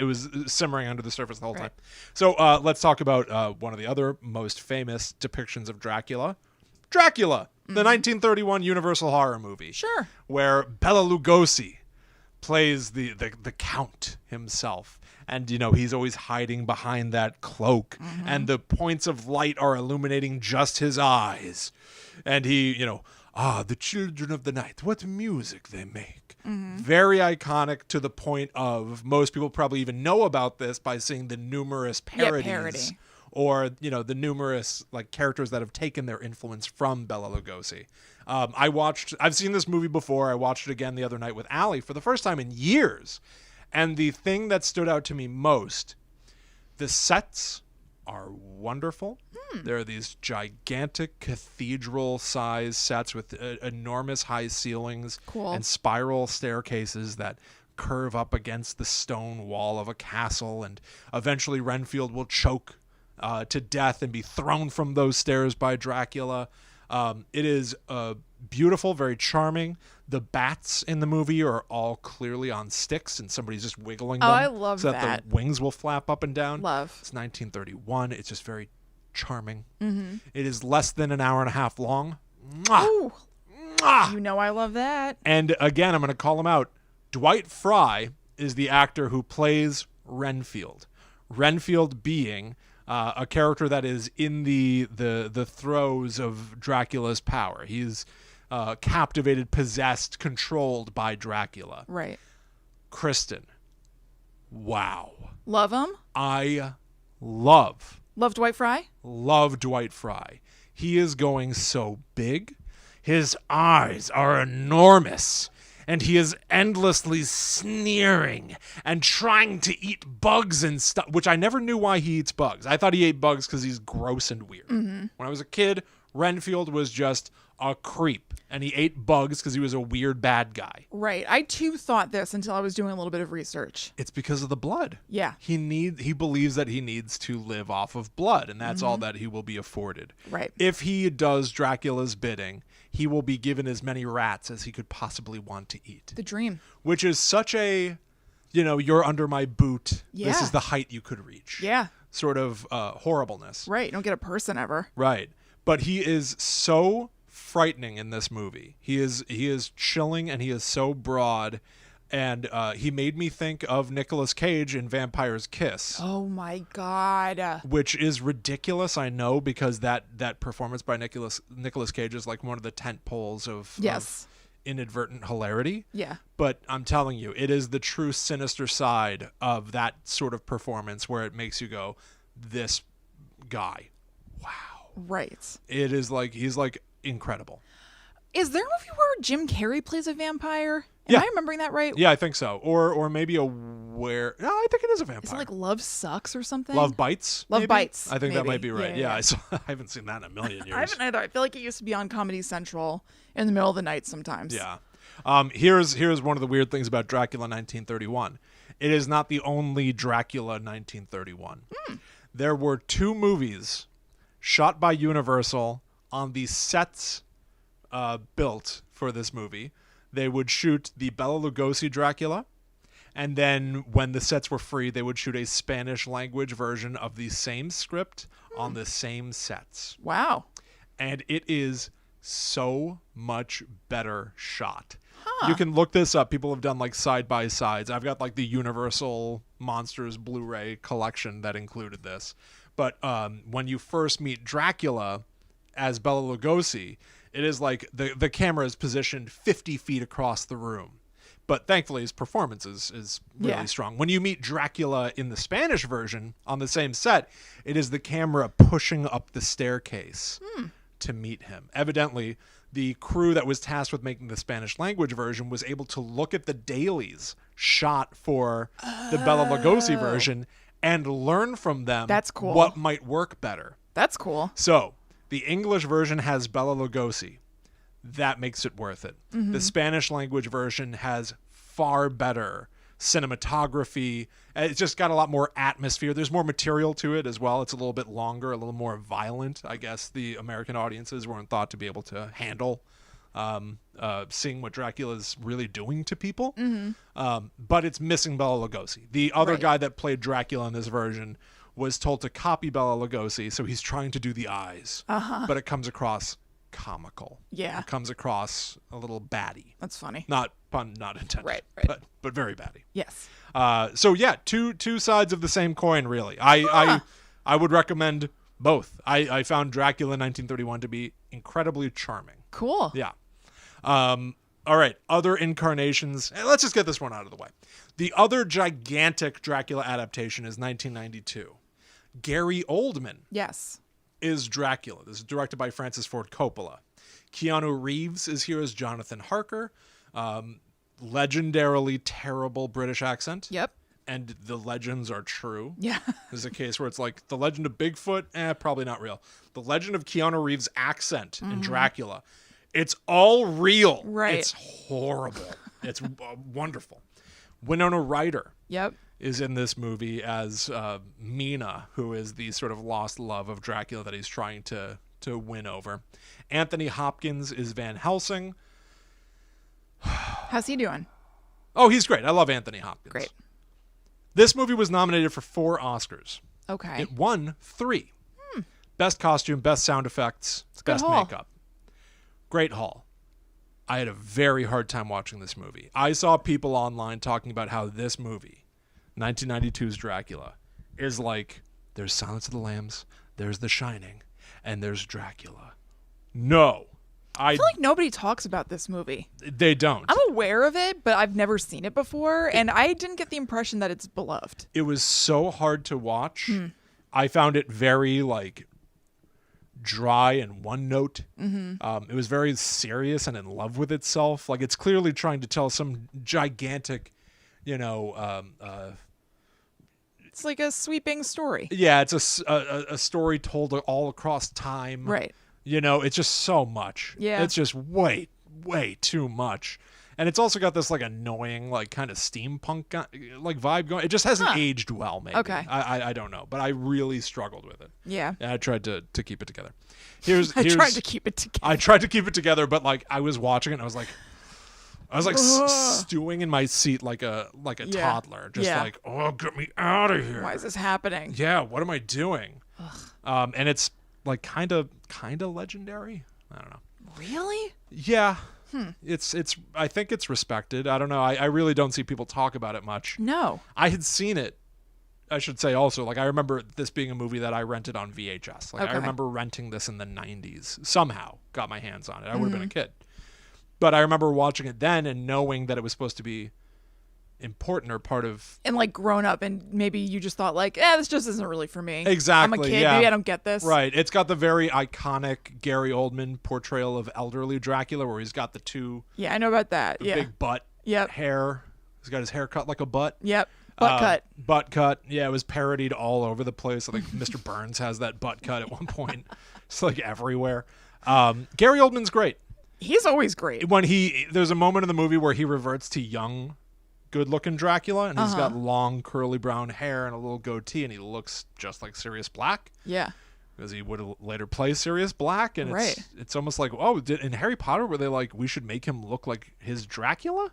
simmering under the surface the whole time. So let's talk about one of the other most famous depictions of Dracula. Dracula, the 1931 Universal horror movie. Sure. Where Bela Lugosi plays the Count himself. And, he's always hiding behind that cloak. And the points of light are illuminating just his eyes. And he, the children of the night, what music they make. Very iconic, to the point of most people probably even know about this by seeing the numerous parodies. Yeah, parody. Or, the numerous characters that have taken their influence from Bela Lugosi. I've seen this movie before. I watched it again the other night with Allie for the first time in years. And the thing that stood out to me most, the sets are wonderful. There are these gigantic cathedral-sized sets with enormous high ceilings and spiral staircases that curve up against the stone wall of a castle. And eventually Renfield will choke to death and be thrown from those stairs by Dracula. It is beautiful, very charming. The bats in the movie are all clearly on sticks, and somebody's just wiggling them. Oh, I love so that the wings will flap up and down. Love. It's 1931. It's just very charming. It is less than an hour and a half long. Mwah! Ooh. Mwah! I love that. And again, I'm going to call him out. Dwight Fry is the actor who plays Renfield. Renfield being a character that is in the throes of Dracula's power. He's captivated, possessed, controlled by Dracula. Right. Kristen. Wow. Love him? I love Dwight Fry? Love Dwight Fry. He is going so big. His eyes are enormous. And he is endlessly sneering and trying to eat bugs and stuff, which I never knew why he eats bugs. I thought he ate bugs because he's gross and weird. When I was a kid, Renfield was just a creep, and he ate bugs because he was a weird bad guy. Right. I too thought this until I was doing a little bit of research. It's because of the blood. Yeah. He believes that he needs to live off of blood, and that's all that he will be afforded. Right. If he does Dracula's bidding, he will be given as many rats as he could possibly want to eat. The dream. Which is such a, you're under my boot. Yeah. This is the height you could reach. Yeah. Sort of horribleness. Right. You don't get a person ever. Right. But he is so frightening in this movie. He is chilling, and he is so broad, and he made me think of Nicolas Cage in Vampire's Kiss. Oh my God. Which is ridiculous, I know, because that performance by Nicolas Cage is like one of the tent poles of inadvertent hilarity. Yeah. But I'm telling you, it is the true sinister side of that sort of performance where it makes you go, this guy, wow. Right. It is like, he's like incredible. Is there a movie where Jim Carrey plays a vampire? Am I remembering that right? Yeah, I think so. Or maybe no, I think it is a vampire. Is it like Love Sucks or something? Love Bites? Love maybe? Bites. I think that maybe. might be right. Yeah. I haven't seen that in a million years. I haven't either. I feel like it used to be on Comedy Central in the middle of the night sometimes. Yeah. Here's one of the weird things about Dracula 1931. It is not the only Dracula 1931. There were 2 movies shot by Universal on the sets built for this movie. They would shoot the Bela Lugosi Dracula, and then when the sets were free, they would shoot a Spanish language version of the same script on the same sets. Wow. And it is so much better shot. You can look this up. People have done like side-by-sides. I've got like the Universal Monsters Blu-ray collection that included this. But when you first meet Dracula as Bela Lugosi, it is like the camera is positioned 50 feet across the room. But thankfully, his performance is really strong. When you meet Dracula in the Spanish version on the same set, it is the camera pushing up the staircase to meet him. Evidently, the crew that was tasked with making the Spanish language version was able to look at the dailies shot for the Bela Lugosi version and learn from them That's cool. what might work better. That's cool. So, the English version has Bela Lugosi. That makes it worth it. The Spanish language version has far better cinematography. It's just got a lot more atmosphere. There's more material to it as well. It's a little bit longer, a little more violent. I guess the American audiences weren't thought to be able to handle seeing what Dracula's really doing to people. But it's missing Bela Lugosi. The other guy that played Dracula in this version was told to copy Bela Lugosi, so he's trying to do the eyes. But it comes across comical. Yeah. It comes across a little batty. That's funny. Not pun, not intended. Right. But very batty. Yes. So yeah, two sides of the same coin, really. I would recommend both. I found Dracula 1931 to be incredibly charming. Cool. Yeah. All right. Other incarnations. Let's just get this one out of the way. The other gigantic Dracula adaptation is 1992. Gary Oldman. Yes. Is Dracula. This is directed by Francis Ford Coppola. Keanu Reeves is here as Jonathan Harker. Legendarily terrible British accent. Yep. And the legends are true. Yeah. There's a case where it's like the legend of Bigfoot, probably not real. The legend of Keanu Reeves' accent in Dracula. It's all real. Right. It's horrible. It's wonderful. Winona Ryder. Yep. Is in this movie as Mina, who is the sort of lost love of Dracula that he's trying to win over. Anthony Hopkins is Van Helsing. How's he doing? Oh, he's great. I love Anthony Hopkins. Great. This movie was nominated for 4 Oscars. Okay. It won 3. Best costume, best sound effects, best haul. makeup. Great haul. I had a very hard time watching this movie. I saw people online talking about how this movie, 1992's Dracula, is like, there's Silence of the Lambs, there's The Shining, and there's Dracula. No. I feel like nobody talks about this movie. They don't. I'm aware of it, but I've never seen it before, and I didn't get the impression that it's beloved. It was so hard to watch. I found it very, like, dry and one note. It was very serious and in love with itself. Like, it's clearly trying to tell some gigantic, it's like a sweeping story. Yeah, it's a story told all across time. Right. It's just so much. Yeah. It's just way too much. And it's also got this like annoying, like kind of steampunk like vibe going. It just hasn't aged well, maybe. Okay. I don't know, but I really struggled with it. Yeah. And I tried to keep it together. I tried to keep it together. I tried to keep it together, but like I was watching it and I was like stewing in my seat like a toddler, just like, oh, get me out of here. Why is this happening? Yeah, what am I doing? And it's like kind of legendary. I don't know. Really? Yeah. It's I think it's respected. I don't know. I really don't see people talk about it much. No. I had seen it. I should say also, like, I remember this being a movie that I rented on VHS. Like, I remember renting this in the 90s. Somehow got my hands on it. I would have been a kid. But I remember watching it then and knowing that it was supposed to be important or part of... And like grown up, and maybe you just thought like, this just isn't really for me. Exactly. I'm a kid. Yeah. Maybe I don't get this. Right. It's got the very iconic Gary Oldman portrayal of elderly Dracula where he's got the two... Yeah, I know about that. Yeah. Big butt hair. He's got his hair cut like a butt. Yep. Butt cut. Butt cut. Yeah, it was parodied all over the place. I think Mr. Burns has that butt cut at one point. It's like everywhere. Gary Oldman's great. He's always great. There's a moment in the movie where he reverts to young, good-looking Dracula, and he's got long, curly brown hair and a little goatee, and he looks just like Sirius Black. Yeah. Because he would later play Sirius Black, and it's almost like, in Harry Potter, were they like, we should make him look like his Dracula?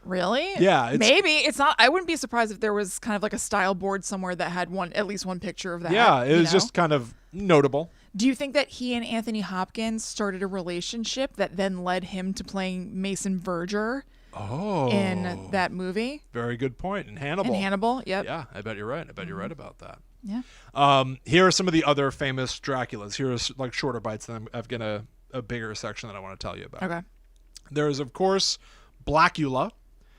Really? Yeah. Maybe. It's not. I wouldn't be surprised if there was kind of like a style board somewhere that had at least one picture of that. Yeah, it was just kind of notable. Do you think that he and Anthony Hopkins started a relationship that then led him to playing Mason Verger in that movie? Very good point. In Hannibal, yep. Yeah, I bet you're right. I bet you're right about that. Yeah. Here are some of the other famous Draculas. Here's like shorter bites, and I've got a bigger section that I want to tell you about. Okay. There is, of course, Blackula.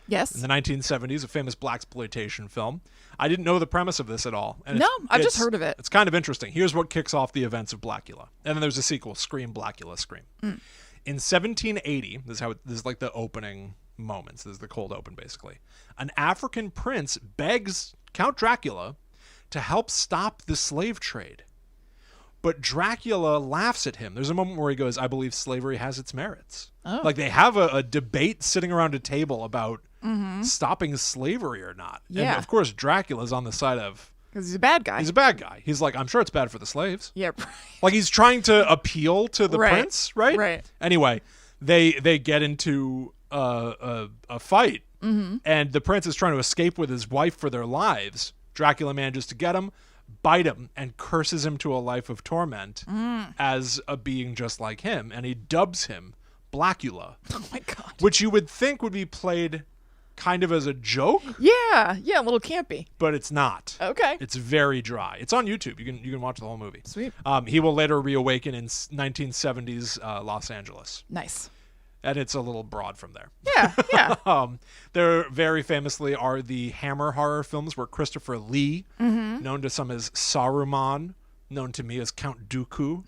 Yes. In the 1970s, a famous blaxploitation film. I didn't know the premise of this at all. And I've just heard of it. It's kind of interesting. Here's what kicks off the events of Blackula. And then there's a sequel, Scream, Blackula, Scream. In 1780, this is like the opening moments. This is the cold open, basically. An African prince begs Count Dracula to help stop the slave trade. But Dracula laughs at him. There's a moment where he goes, I believe slavery has its merits. Oh. Like they have a debate sitting around a table about stopping slavery or not. Yeah. And of course, Dracula's on the side of... Because he's a bad guy. He's a bad guy. He's like, I'm sure it's bad for the slaves. Yeah. Like he's trying to appeal to the prince, right? Right. Anyway, they get into a fight, and the prince is trying to escape with his wife for their lives. Dracula manages to get him, bite him, and curses him to a life of torment as a being just like him, and he dubs him Blackula. Oh my God. Which you would think would be played kind of as a joke. Yeah, a little campy. But it's not. Okay. It's very dry. It's on YouTube. You can watch the whole movie. Sweet. He will later reawaken in 1970s Los Angeles. Nice. And it's a little broad from there. Yeah. There very famously are the Hammer horror films where Christopher Lee, known to some as Saruman, known to me as Count Dooku.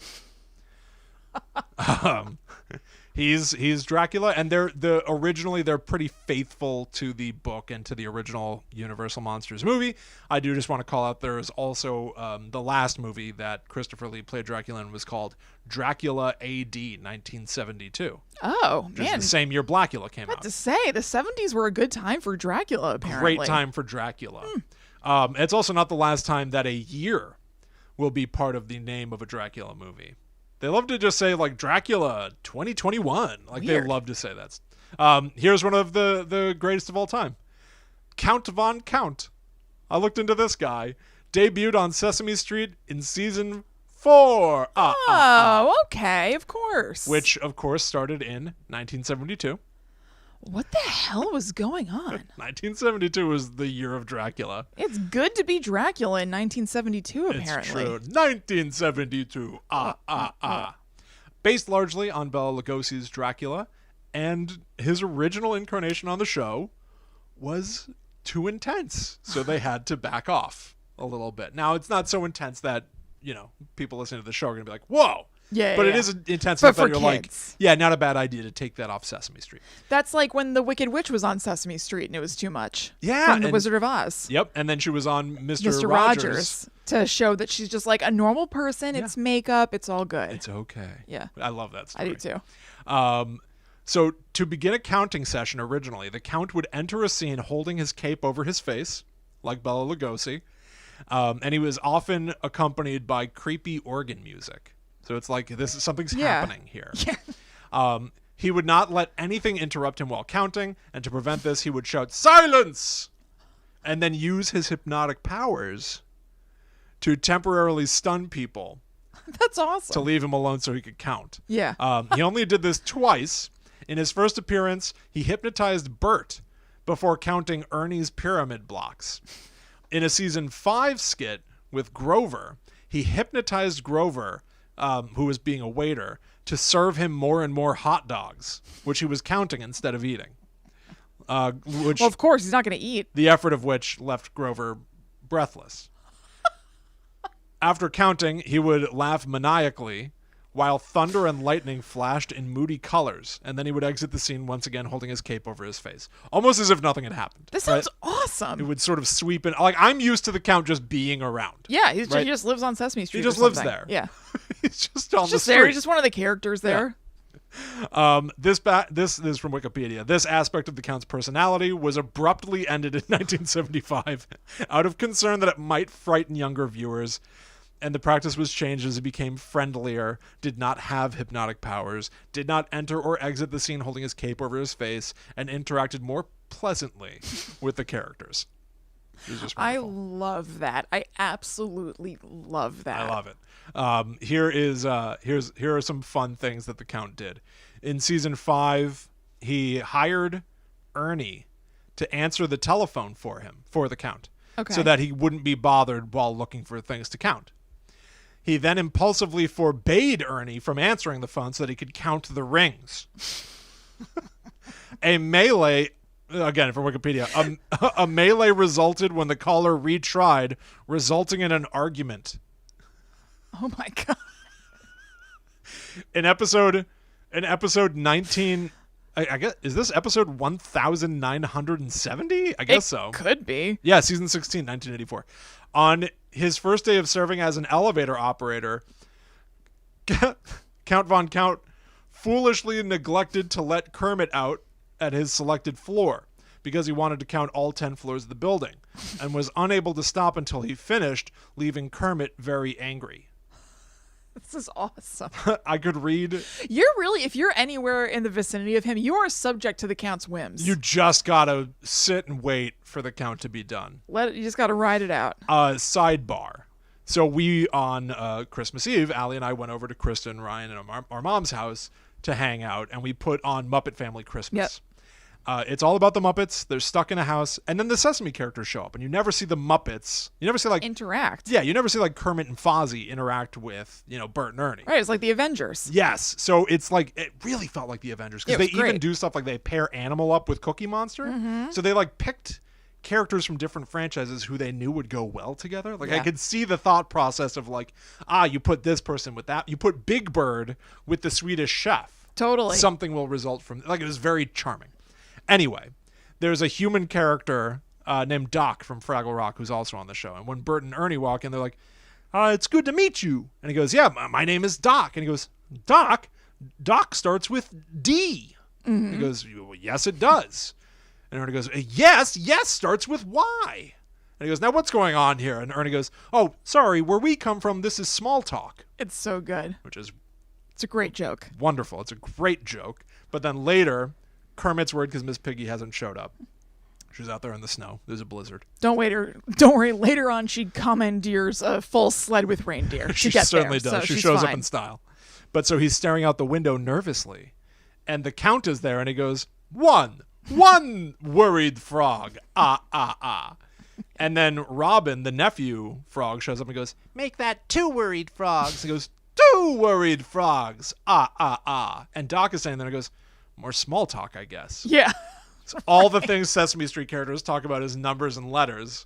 He's Dracula, and they're pretty faithful to the book and to the original Universal Monsters movie. I do just want to call out there is also the last movie that Christopher Lee played Dracula in was called Dracula A.D. 1972. Oh, man. The same year Blackula came out. To say, the 70s were a good time for Dracula, apparently. Great time for Dracula. It's also not the last time that a year will be part of the name of a Dracula movie. They love to just say, like, Dracula 2021. Like, Weird. They love to say that. Here's one of the greatest of all time. Count Von Count. I looked into this guy. Debuted on Sesame Street in season 4. Okay, of course. Which, of course, started in 1972. What the hell was going on? 1972 was the year of Dracula. It's good to be Dracula in 1972, apparently. It's true. 1972. Based largely on Bela Lugosi's Dracula, and his original incarnation on the show was too intense, so they had to back off a little bit. Now, it's not so intense that, people listening to the show are going to be like, whoa! Yeah, but yeah. It is intense enough that you're kids. like, not a bad idea to take that off Sesame Street. That's like when The Wicked Witch was on Sesame Street and it was too much. Yeah. From The Wizard of Oz. Yep. And then she was on Mr. Rogers to show that she's just like a normal person. Yeah. It's makeup. It's all good. It's okay. Yeah. I love that story. I do too. So to begin a counting session originally, the Count would enter a scene holding his cape over his face, like Bela Lugosi. And he was often accompanied by creepy organ music. So it's like something's happening here. Yeah. He would not let anything interrupt him while counting, and to prevent this, he would shout, "Silence!" and then use his hypnotic powers to temporarily stun people. That's awesome. To leave him alone so he could count. Yeah. He only did this twice. In his first appearance, he hypnotized Bert before counting Ernie's pyramid blocks. In a season 5 skit with Grover, he hypnotized Grover, who was being a waiter, to serve him more and more hot dogs, which he was counting instead of eating. Which, well, of course, he's not going to eat. The effort of which left Grover breathless. After counting, he would laugh maniacally while thunder and lightning flashed in moody colors, and then he would exit the scene once again holding his cape over his face, almost as if nothing had happened. This sounds awesome. It would sort of sweep in. Like, I'm used to the Count just being around. Yeah, he just lives on Sesame Street. He just lives there. Yeah. He's just on the street. There. He's just one of the characters there. Yeah. This is from Wikipedia. This aspect of the Count's personality was abruptly ended in 1975 out of concern that it might frighten younger viewers, and the practice was changed as he became friendlier, did not have hypnotic powers, did not enter or exit the scene holding his cape over his face, and interacted more pleasantly with the characters. I love that. I absolutely love that. I love it. Here are some fun things that the Count did. In season 5, he hired Ernie to answer the telephone for the Count, so that he wouldn't be bothered while looking for things to count. He then impulsively forbade Ernie from answering the phone so that he could count the rings. A melee, again from Wikipedia, a melee resulted when the caller retried, resulting in an argument. Oh my God. In episode 19, I guess, is this episode 1970? I guess so. Could be. Yeah, season 16, 1984. On his first day of serving as an elevator operator, Count Von Count foolishly neglected to let Kermit out at his selected floor because he wanted to count all 10 floors of the building and was unable to stop until he finished, leaving Kermit very angry. This is awesome. I could read. If you're anywhere in the vicinity of him, you are subject to the Count's whims. You just gotta sit and wait for the count to be done. You just gotta ride it out. Sidebar. So we, on Christmas Eve, Allie and I went over to Kristen, Ryan, and our mom's house to hang out, and we put on Muppet Family Christmas. Yep. It's all about the Muppets. They're stuck in a house, and then the Sesame characters show up, and you never see the Muppets. You never see interact. Yeah, you never see Kermit and Fozzie interact with Bert and Ernie. Right, it's like the Avengers. Yes, so it's it really felt like the Avengers because they even do stuff like they pair Animal up with Cookie Monster. Mm-hmm. So they picked characters from different franchises who they knew would go well together. I could see the thought process of you put this person with that, you put Big Bird with the Swedish Chef. Totally, something will result from it was very charming. Anyway, there's a human character named Doc from Fraggle Rock who's also on the show. And when Bert and Ernie walk in, they're like, it's good to meet you. And he goes, yeah, my name is Doc. And he goes, Doc? Doc starts with D. Mm-hmm. He goes, well, yes, it does. And Ernie goes, yes, starts with Y. And he goes, now what's going on here? And Ernie goes, oh, sorry, where we come from, this is small talk. It's so good. It's a great joke. Wonderful. It's a great joke. But then later, Kermit's worried because Miss Piggy hasn't showed up. She's out there in the snow. There's a blizzard. Don't worry. Later on, she commandeers a full sled with reindeer. She certainly does. So she shows up in style. But so he's staring out the window nervously, and the Count is there, and he goes, one worried frog. Ah. And then Robin, the nephew frog, shows up and goes, make that 2 worried frogs. He goes, 2 worried frogs. Ah. And Doc is standing there and goes, more small talk, I guess. Yeah. So all the things Sesame Street characters talk about is numbers and letters.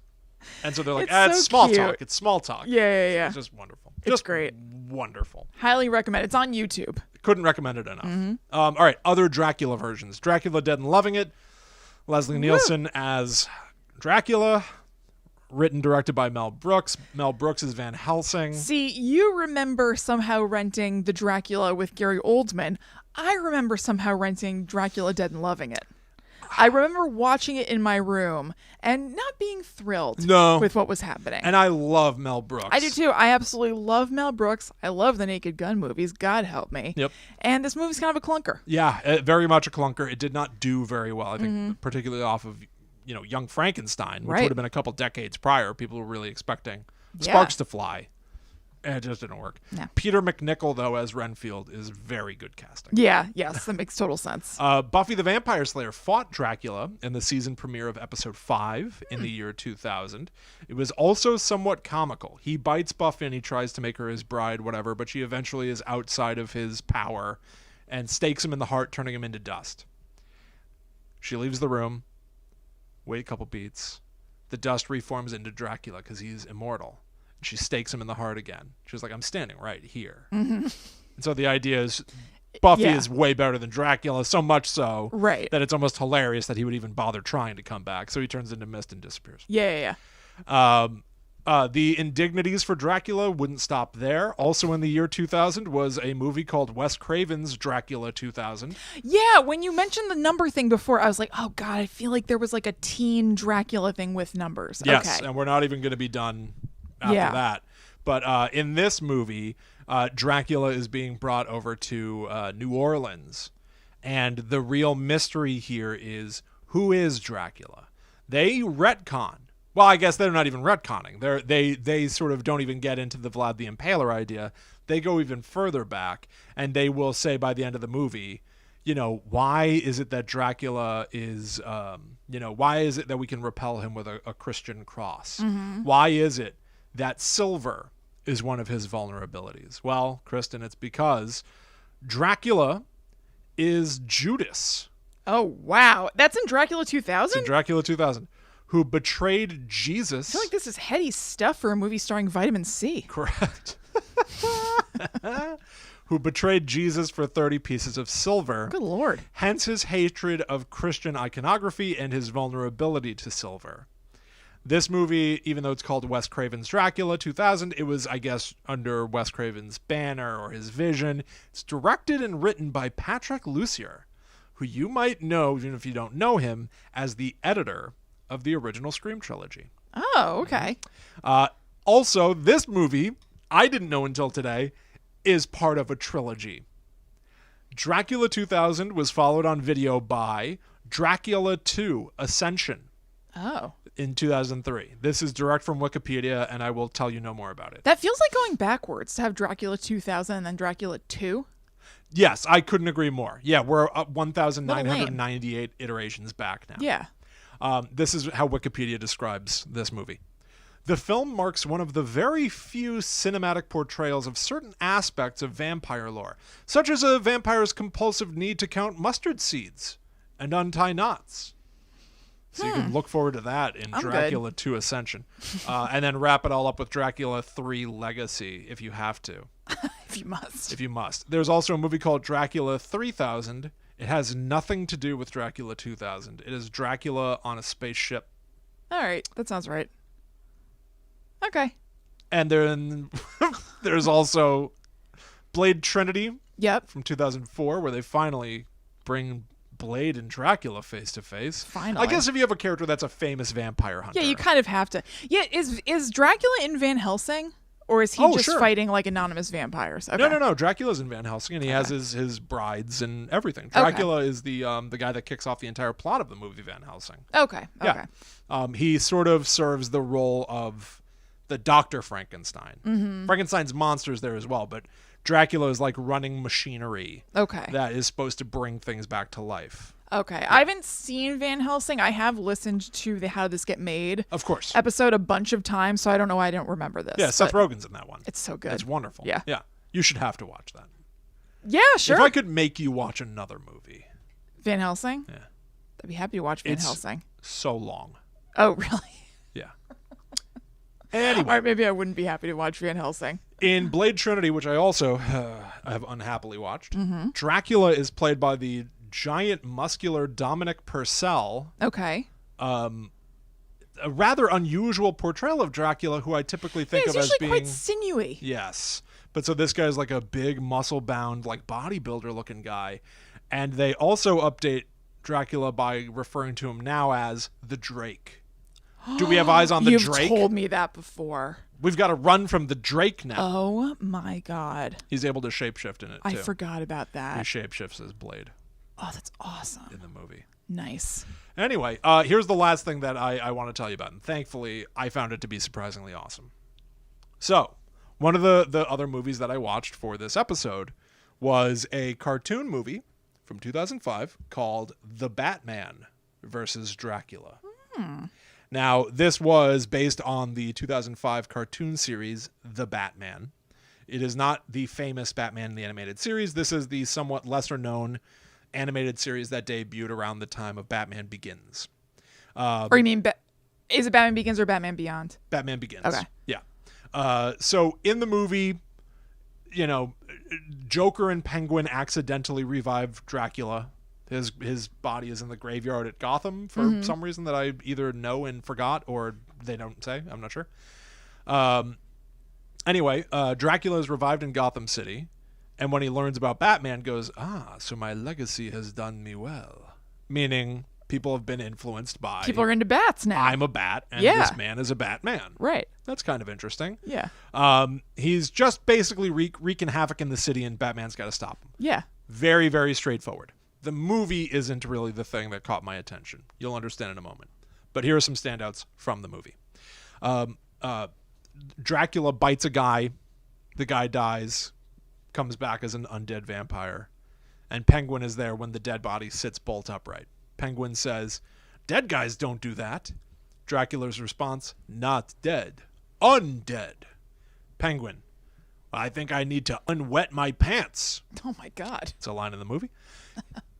And so they're like, it's it's small cute. talk. It's small talk. Yeah. It's just wonderful. It's great. Wonderful. Highly recommend. It's on YouTube. Couldn't recommend it enough. Mm-hmm. All right, other Dracula versions. Dracula Dead and Loving It. Leslie Nielsen as Dracula. Written, directed by Mel Brooks. Mel Brooks is Van Helsing. See, you remember somehow renting the Dracula with Gary Oldman. I remember somehow renting Dracula Dead and Loving It. I remember watching it in my room and not being thrilled with what was happening. And I love Mel Brooks. I do too. I absolutely love Mel Brooks. I love the Naked Gun movies. God help me. Yep. And this movie's kind of a clunker. Yeah, very much a clunker. It did not do very well, I think, particularly off of Young Frankenstein, which would have been a couple decades prior. People were really expecting sparks to fly. It just didn't work. No. Peter McNichol, though, as Renfield is very good casting. Yeah, yes, that makes total sense. Buffy the Vampire Slayer fought Dracula in the season premiere of episode 5 in the year 2000. It was also somewhat comical. He bites Buffy and he tries to make her his bride, whatever, but she eventually is outside of his power and stakes him in the heart, turning him into dust. She leaves the room. Wait a couple beats. The dust reforms into Dracula because he's immortal. She stakes him in the heart again. She's like, I'm standing right here. Mm-hmm. And so the idea is Buffy is way better than Dracula, so much so that it's almost hilarious that he would even bother trying to come back. So he turns into mist and disappears. Yeah. The indignities for Dracula wouldn't stop there. Also in the year 2000 was a movie called Wes Craven's Dracula 2000. Yeah, when you mentioned the number thing before, I was like, oh God, I feel like there was like a teen Dracula thing with numbers. Yes, okay. And we're not even going to be done after that. But in this movie, Dracula is being brought over to New Orleans. And the real mystery here is, who is Dracula? They retcon. Well, I guess they're not even retconning. They sort of don't even get into the Vlad the Impaler idea. They go even further back, and they will say by the end of the movie, why is it that Dracula is, why is it that we can repel him with a Christian cross? Mm-hmm. Why is it that silver is one of his vulnerabilities? Well, Kristen, it's because Dracula is Judas. Oh, wow. That's in Dracula 2000? It's in Dracula 2000. Who betrayed Jesus. I feel like this is heady stuff for a movie starring vitamin C. Correct. Who betrayed Jesus for 30 pieces of silver. Good Lord. Hence his hatred of Christian iconography and his vulnerability to silver. This movie, even though it's called Wes Craven's Dracula 2000, it was, I guess, under Wes Craven's banner or his vision. It's directed and written by Patrick Lussier, who you might know, even if you don't know him, as the editor of the original Scream trilogy. Oh, okay. Also, this movie, I didn't know until today, is part of a trilogy. Dracula 2000 was followed on video by Dracula 2 Ascension. Oh. In 2003. This is direct from Wikipedia, and I will tell you no more about it. That feels like going backwards to have Dracula 2000 and then Dracula 2. Yes, I couldn't agree more. Yeah, we're up 1,998 iterations back now. Yeah. This is how Wikipedia describes this movie. The film marks one of the very few cinematic portrayals of certain aspects of vampire lore, such as a vampire's compulsive need to count mustard seeds and untie knots. So you can look forward to that in Dracula 2 Ascension. And then wrap it all up with Dracula 3 Legacy, if you have to. If you must. If you must. There's also a movie called Dracula 3000. It has nothing to do with Dracula 2000. It is Dracula on a spaceship. All right. That sounds right. Okay. And then there's also Blade Trinity. Yep. From 2004, where they finally bring Blade and Dracula face to face. Finally. I guess if you have a character that's a famous vampire hunter. Yeah, you kind of have to. Yeah, is Dracula in Van Helsing? Or is he just fighting like anonymous vampires? Okay. No. Dracula's in Van Helsing, and he has his brides and everything. Dracula is the guy that kicks off the entire plot of the movie Van Helsing. Okay. Yeah. He sort of serves the role of the Dr. Frankenstein. Mm-hmm. Frankenstein's monsters there as well, but Dracula is like running machinery. Okay. That is supposed to bring things back to life. Okay. Yeah. I haven't seen Van Helsing. I have listened to the How Did This Get Made episode a bunch of times, so I don't know why I don't remember this. Yeah, Seth Rogen's in that one. It's so good. It's wonderful. Yeah. Yeah. You should have to watch that. Yeah, sure. If I could make you watch another movie. Van Helsing? Yeah. I'd be happy to watch Van Helsing. So long. Oh, really? Yeah. Anyway. All right, maybe I wouldn't be happy to watch Van Helsing. In Blade Trinity, which I also have unhappily watched, Dracula is played by the giant muscular Dominic Purcell. Okay. A rather unusual portrayal of Dracula, who I typically think of as being quite sinewy. Yes. But so this guy's like a big muscle-bound, like bodybuilder looking guy. And they also update Dracula by referring to him now as the Drake. Do we have eyes on the Drake? You've told me that before. We've got to run from the Drake now. Oh my God. He's able to shapeshift in it too. I forgot about that. He shapeshifts as Blade. Oh, that's awesome. In the movie. Nice. Anyway, here's the last thing that I want to tell you about. And thankfully, I found it to be surprisingly awesome. So, One of the other movies that I watched for this episode was a cartoon movie from 2005 called The Batman versus Dracula. Now, this was based on the 2005 cartoon series The Batman. It is not the famous Batman the Animated Series. This is the somewhat lesser known animated series that debuted around the time of Batman Begins. Or you mean, is it Batman Begins or Batman Beyond? Batman Begins. Okay. Yeah. So in the movie, you know, Joker and Penguin accidentally revive Dracula. His body is in the graveyard at Gotham for some reason that I either know and forgot or they don't say. I'm not sure. Anyway, Dracula is revived in Gotham City. And when he learns about Batman, goes, so my legacy has done me well. Meaning people have been influenced by... People are into bats now. I'm a bat, and this man is a Batman. Right. That's kind of interesting. Yeah. He's just basically wreaking havoc in the city, and Batman's got to stop him. Yeah. Very, very straightforward. The movie isn't really the thing that caught my attention. You'll understand in a moment. But here are some standouts from the movie. Dracula bites a guy. The guy dies, comes back as an undead vampire. And Penguin is there when the dead body sits bolt upright. Penguin says, "Dead guys don't do that." Dracula's response, "Not dead, undead." Penguin, "I think I need to unwet my pants." Oh my God. It's a line in the movie.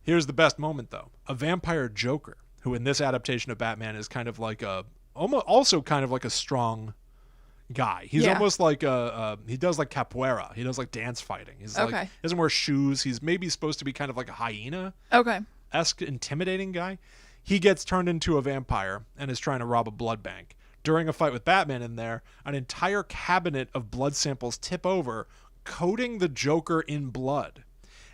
Here's the best moment, though. A vampire Joker, who in this adaptation of Batman is kind of like also kind of like a strong guy. He's almost like he does like capoeira. He does like dance fighting. He's like, he doesn't wear shoes. He's maybe supposed to be kind of like a hyena-esque intimidating guy. He gets turned into a vampire and is trying to rob a blood bank. During a fight with Batman in there, an entire cabinet of blood samples tip over, coating the Joker in blood.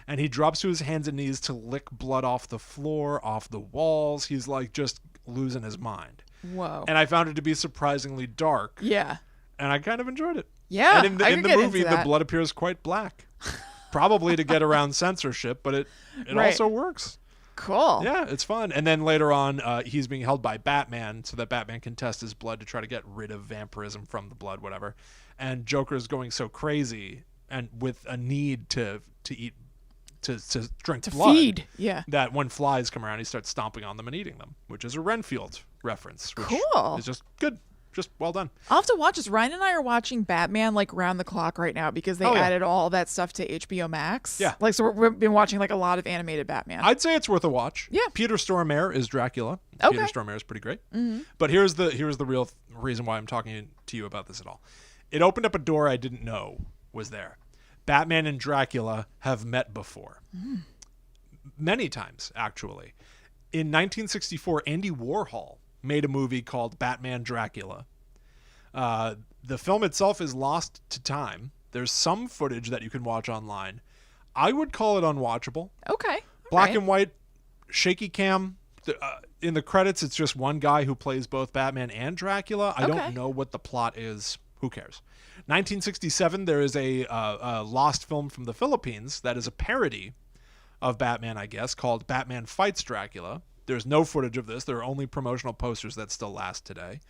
And he drops to his hands and knees to lick blood off the floor, off the walls. He's like just losing his mind. Whoa. And I found it to be surprisingly dark. Yeah. And I kind of enjoyed it. Yeah. And in the movie, the blood appears quite black. Probably to get around censorship, but it also works. Cool. Yeah, it's fun. And then later on, he's being held by Batman so that Batman can test his blood to try to get rid of vampirism from the blood, whatever. And Joker's going so crazy and with a need to eat, to drink blood. Feed. Yeah. That when flies come around, he starts stomping on them and eating them, which is a Renfield reference. Which cool. is just good. Just well done. I'll have to watch this. Ryan and I are watching Batman like round the clock right now because they added all that stuff to HBO Max. Yeah. Like, so we've been watching like a lot of animated Batman. I'd say it's worth a watch. Yeah. Peter Stormare is Dracula. Okay. Peter Stormare is pretty great. Mm-hmm. But here's the real reason why I'm talking to you about this at all. It opened up a door I didn't know was there. Batman and Dracula have met before. Mm. Many times, actually. In 1964, Andy Warhol made a movie called Batman Dracula. The film itself is lost to time. There's some footage that you can watch online. I would call it unwatchable. Okay. Black and white, shaky cam. In the credits, it's just one guy who plays both Batman and Dracula. I don't know what the plot is. Who cares? 1967, there is a lost film from the Philippines that is a parody of Batman, I guess, called Batman Fights Dracula. There's no footage of this. There are only promotional posters that still last today.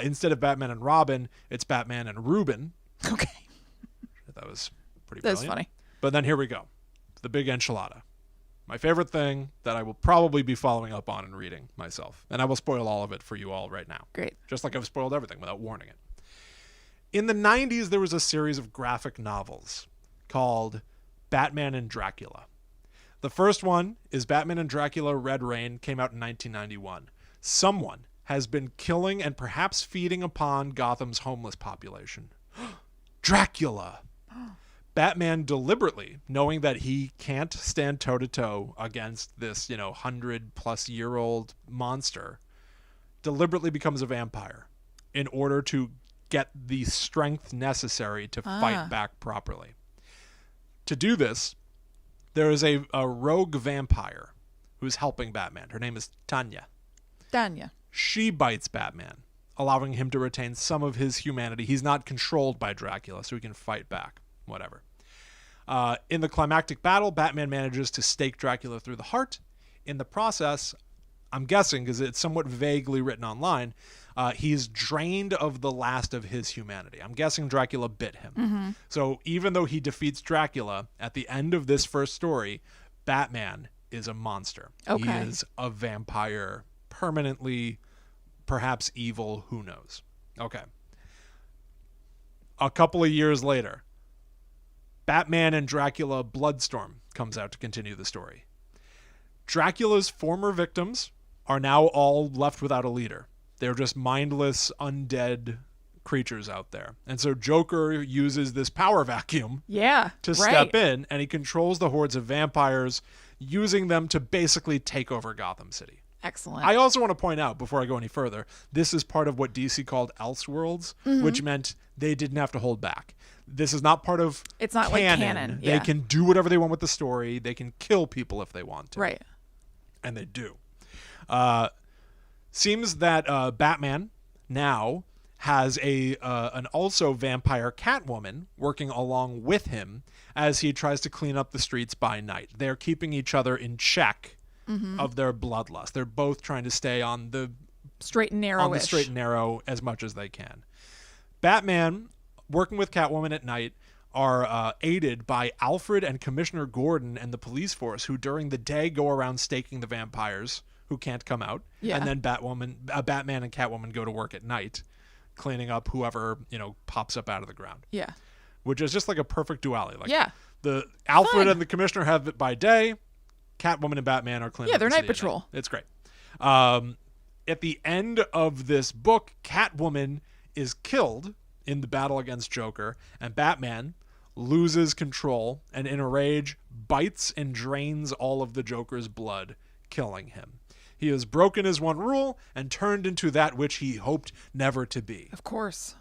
Instead of Batman and Robin, it's Batman and Reuben. Okay. That was pretty brilliant. That's funny. But then here we go. The big enchilada. My favorite thing that I will probably be following up on and reading myself. And I will spoil all of it for you all right now. Great. Just like I've spoiled everything without warning it. In the 90s, there was a series of graphic novels called Batman and Dracula. The first one is Batman and Dracula Red Rain, came out in 1991. Someone has been killing and perhaps feeding upon Gotham's homeless population. Dracula! Batman deliberately, knowing that he can't stand toe-to-toe against this, 100-plus-year-old monster, deliberately becomes a vampire in order to get the strength necessary to fight back properly. To do this, there is a rogue vampire who's helping Batman. Her name is Tanya. She bites Batman, allowing him to retain some of his humanity. He's not controlled by Dracula, so he can fight back. Whatever. In the climactic battle, Batman manages to stake Dracula through the heart. In the process, I'm guessing, because it's somewhat vaguely written online, he's drained of the last of his humanity. I'm guessing Dracula bit him. So even though he defeats Dracula, at the end of this first story, Batman is a monster. Okay. He is a vampire, permanently, perhaps evil, who knows. Okay. A couple of years later, Batman and Dracula Bloodstorm comes out to continue the story. Dracula's former victims are now all left without a leader. They're just mindless, undead creatures out there. And so Joker uses this power vacuum to step in, and he controls the hordes of vampires, using them to basically take over Gotham City. Excellent. I also want to point out, before I go any further, this is part of what DC called Elseworlds, which meant they didn't have to hold back. This is not part of It's not canon. like canon. They can do whatever they want with the story. They can kill people if they want to. Right. And they do. Seems that Batman now has an also vampire Catwoman working along with him as he tries to clean up the streets by night. They're keeping each other in check of their bloodlust. They're both trying to stay on the straight and narrow as much as they can. Batman, working with Catwoman at night, are aided by Alfred and Commissioner Gordon and the police force, who during the day go around staking the vampires who can't come out. And then Batman and Catwoman go to work at night, cleaning up whoever, pops up out of the ground. Yeah. Which is just like a perfect duality. Like, yeah. The Alfred and the Commissioner have it by day. Catwoman and Batman are cleaning up they're the night city at patrol. night. It's great. At the end of this book, Catwoman is killed in the battle against Joker, and Batman loses control and in a rage bites and drains all of the Joker's blood, killing him. He has broken his one rule and turned into that which he hoped never to be. Of course.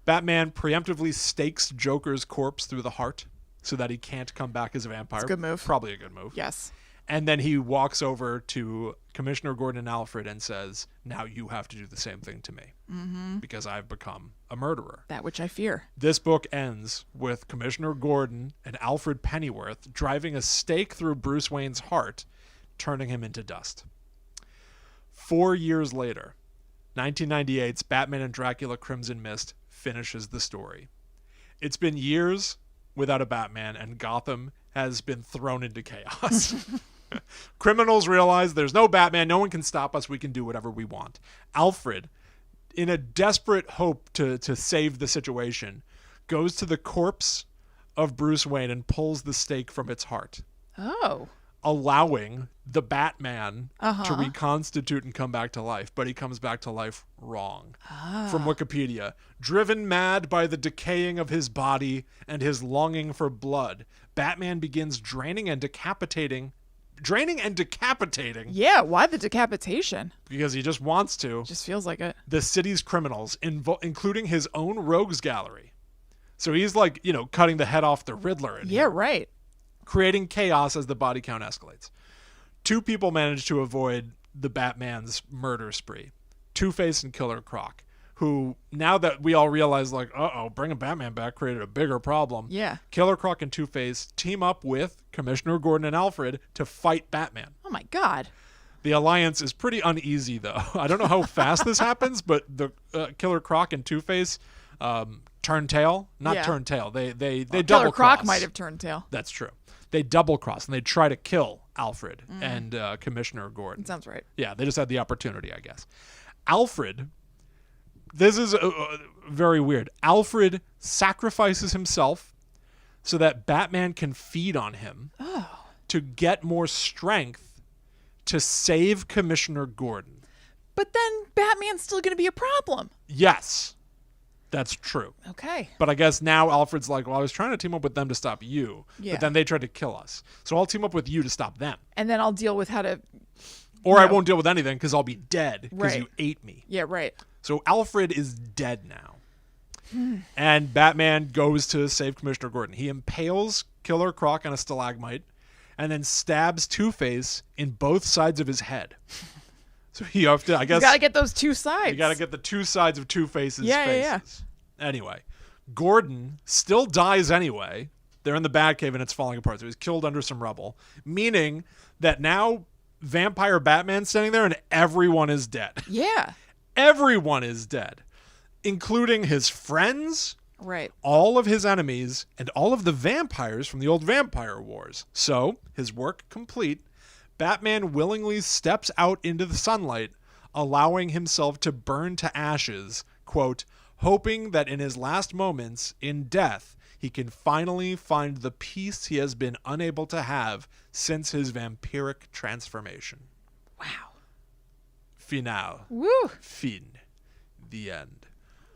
Batman preemptively stakes Joker's corpse through the heart so that he can't come back as a vampire. That's a good move. Probably a good move. Yes. And then he walks over to Commissioner Gordon and Alfred and says, now you have to do the same thing to me because I've become a murderer. That which I fear. This book ends with Commissioner Gordon and Alfred Pennyworth driving a stake through Bruce Wayne's heart, turning him into dust. 4 years later, 1998's Batman and Dracula Crimson Mist finishes the story. It's been years without a Batman, and Gotham has been thrown into chaos. Criminals realize there's no Batman, no one can stop us, we can do whatever we want. Alfred, in a desperate hope to save the situation, goes to the corpse of Bruce Wayne and pulls the stake from its heart. Oh. Allowing the Batman to reconstitute and come back to life, but he comes back to life wrong. From Wikipedia, driven mad by the decaying of his body and his longing for blood, Batman begins draining and decapitating. Yeah, why the decapitation? Because he just wants to. Just feels like it. The city's criminals, including his own rogues gallery. So he's like, cutting the head off the Riddler. Right. Creating chaos as the body count escalates. 2 people manage to avoid the Batman's murder spree. Two-Face and Killer Croc, who, now that we all realize, like, bringing Batman back created a bigger problem. Yeah. Killer Croc and Two-Face team up with Commissioner Gordon and Alfred to fight Batman. Oh, my God. The alliance is pretty uneasy, though. I don't know how fast this happens, but the Killer Croc and Two-Face turn tail. Turn tail. They double cross. Killer Croc might have turned tail. That's true. They double cross and they try to kill Alfred and Commissioner Gordon. That sounds right. Yeah, they just had the opportunity, I guess. Alfred, this is very weird. Alfred sacrifices himself so that Batman can feed on him to get more strength to save Commissioner Gordon. But then Batman's still going to be a problem. Yes. That's true. Okay. But I guess now Alfred's like, well, I was trying to team up with them to stop you. Yeah. But then they tried to kill us. So I'll team up with you to stop them. And then I'll deal with how to... Or I won't deal with anything because I'll be dead because you ate me. Yeah, right. So Alfred is dead now. And Batman goes to save Commissioner Gordon. He impales Killer Croc on a stalagmite and then stabs Two-Face in both sides of his head. So you have to, I guess... You gotta get those 2 sides. You gotta get the 2 sides of Two-Face's faces. Yeah. Anyway, Gordon still dies anyway. They're in the Batcave and it's falling apart. So he's killed under some rubble. Meaning that now vampire Batman's standing there and everyone is dead. Yeah. everyone is dead, including his friends, right, all of his enemies, and all of the vampires from the old vampire wars. So, his work complete, Batman willingly steps out into the sunlight, allowing himself to burn to ashes, quote, hoping that in his last moments, in death, he can finally find the peace he has been unable to have since his vampiric transformation. Wow. Final. Woo. Fin. The end.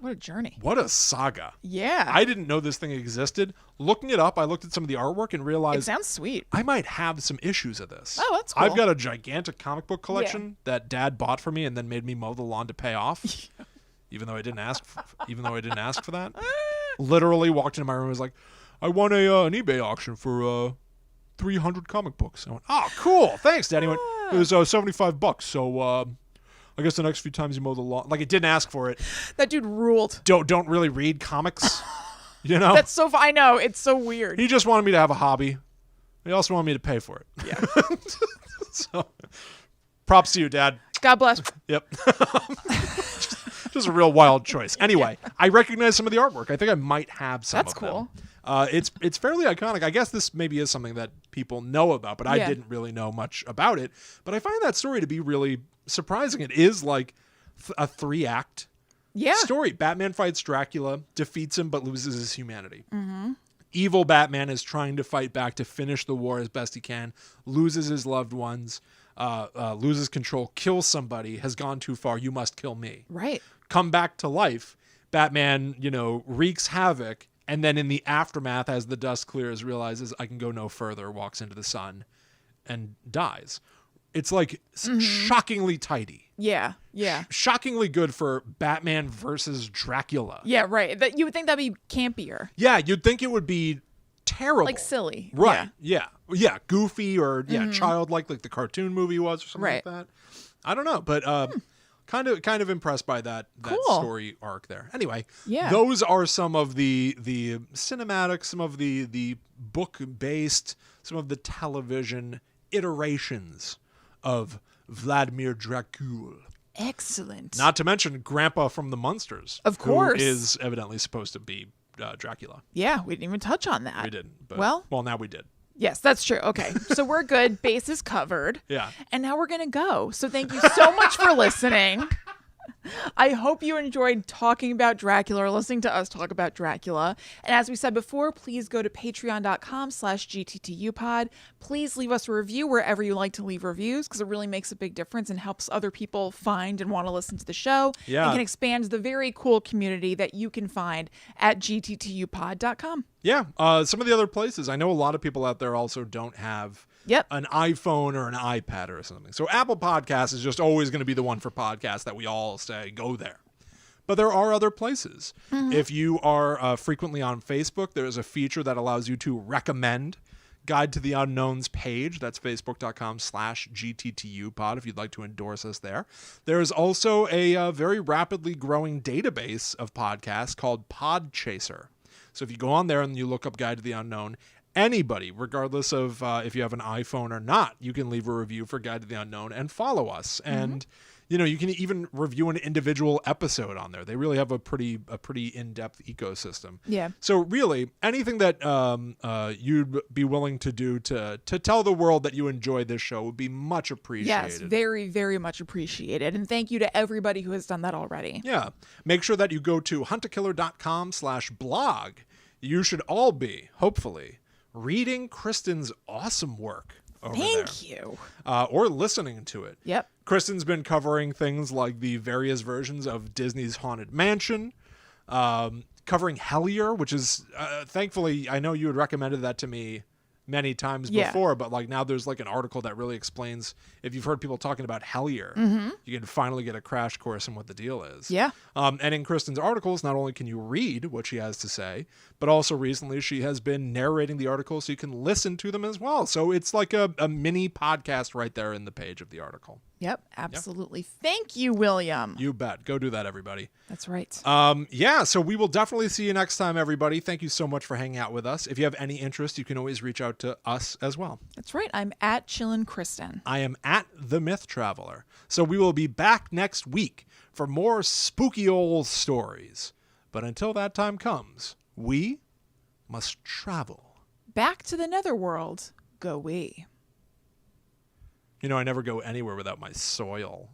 What a journey. What a saga. Yeah. I didn't know this thing existed. Looking it up, I looked at some of the artwork and realized... It sounds sweet. I might have some issues of this. Oh, that's cool. I've got a gigantic comic book collection that Dad bought for me and then made me mow the lawn to pay off. Even though I didn't ask for that. Literally walked into my room and was like, I won an eBay auction for 300 comic books. I went, oh, cool. Thanks, Daddy. He went, it was $75. So I guess the next few times you mow the lawn. Like, it didn't ask for it. That dude ruled. Don't really read comics. You know? That's so I know. It's so weird. He just wanted me to have a hobby. He also wanted me to pay for it. Yeah. So, props to you, Dad. God bless. Yep. Just a real wild choice. Anyway, I recognize some of the artwork. I think I might have some That's of cool. them. It's fairly iconic. I guess this maybe is something that people know about, but I didn't really know much about it. But I find that story to be really surprising. It is like a 3-act story. Batman fights Dracula, defeats him, but loses his humanity. Mm-hmm. Evil Batman is trying to fight back to finish the war as best he can, loses his loved ones, loses control, kills somebody, has gone too far, you must kill me. Right. Come back to life. Batman, wreaks havoc, and then in the aftermath, as the dust clears, realizes I can go no further, walks into the sun, and dies. It's like shockingly tidy. Yeah, yeah. Shockingly good for Batman versus Dracula. Yeah, right. That you would think that'd be campier. Yeah, you'd think it would be terrible. Like silly. Right. Yeah. Goofy or childlike, like the cartoon movie was or something like that. I don't know, but kind of impressed by that story arc there. Anyway, those are some of the cinematic, some of the book based, some of the television iterations of Vladimir Dracula. Excellent. Not to mention Grandpa from the Munsters. Of course. Who is evidently supposed to be Dracula. Yeah, we didn't even touch on that. We didn't. But, well, now we did. Yes, that's true. Okay, so we're good. Base is covered. Yeah. And now we're going to go. So thank you so much for listening. I hope you enjoyed talking about Dracula or listening to us talk about Dracula. And as we said before, please go to patreon.com/GTTUpod. Please leave us a review wherever you like to leave reviews, because it really makes a big difference and helps other people find and want to listen to the show. Yeah. And can expand the very cool community that you can find at GTTUpod.com. Yeah. Some of the other places. I know a lot of people out there also don't have an iPhone or an iPad or something. So Apple Podcasts is just always going to be the one for podcasts that we all say, go there. But there are other places. Mm-hmm. If you are frequently on Facebook, there is a feature that allows you to recommend Guide to the Unknown's page. That's facebook.com/GTTUpod if you'd like to endorse us there. There is also a very rapidly growing database of podcasts called Podchaser. So if you go on there and you look up Guide to the Unknown, anybody, regardless of if you have an iPhone or not, you can leave a review for Guide to the Unknown and follow us. Mm-hmm. And you can even review an individual episode on there. They really have a pretty in-depth ecosystem. Yeah. So really, anything that you'd be willing to do to tell the world that you enjoy this show would be much appreciated. Yes, very, very much appreciated. And thank you to everybody who has done that already. Yeah. Make sure that you go to huntakiller.com/blog. You should all be, hopefully, reading Kristen's awesome work over there. Thank you. Or listening to it. Yep. Kristen's been covering things like the various versions of Disney's Haunted Mansion, covering Hellier, which is, thankfully, I know you had recommended that to me many times before, but like now there's like an article that really explains, if you've heard people talking about Hellier, you can finally get a crash course in what the deal is. Yeah. And in Kristen's articles, not only can you read what she has to say, but also recently she has been narrating the articles so you can listen to them as well. So it's like a mini podcast right there in the page of the article. Yep, absolutely. Yep. Thank you, William. You bet. Go do that, everybody. That's right. So we will definitely see you next time, everybody. Thank you so much for hanging out with us. If you have any interest, you can always reach out out to us as well. That's right. I'm at Chillin' Kristen. I am at The Myth Traveler. So we will be back next week for more spooky old stories. But until that time comes, we must travel. Back to the netherworld go we. You know, I never go anywhere without my soil.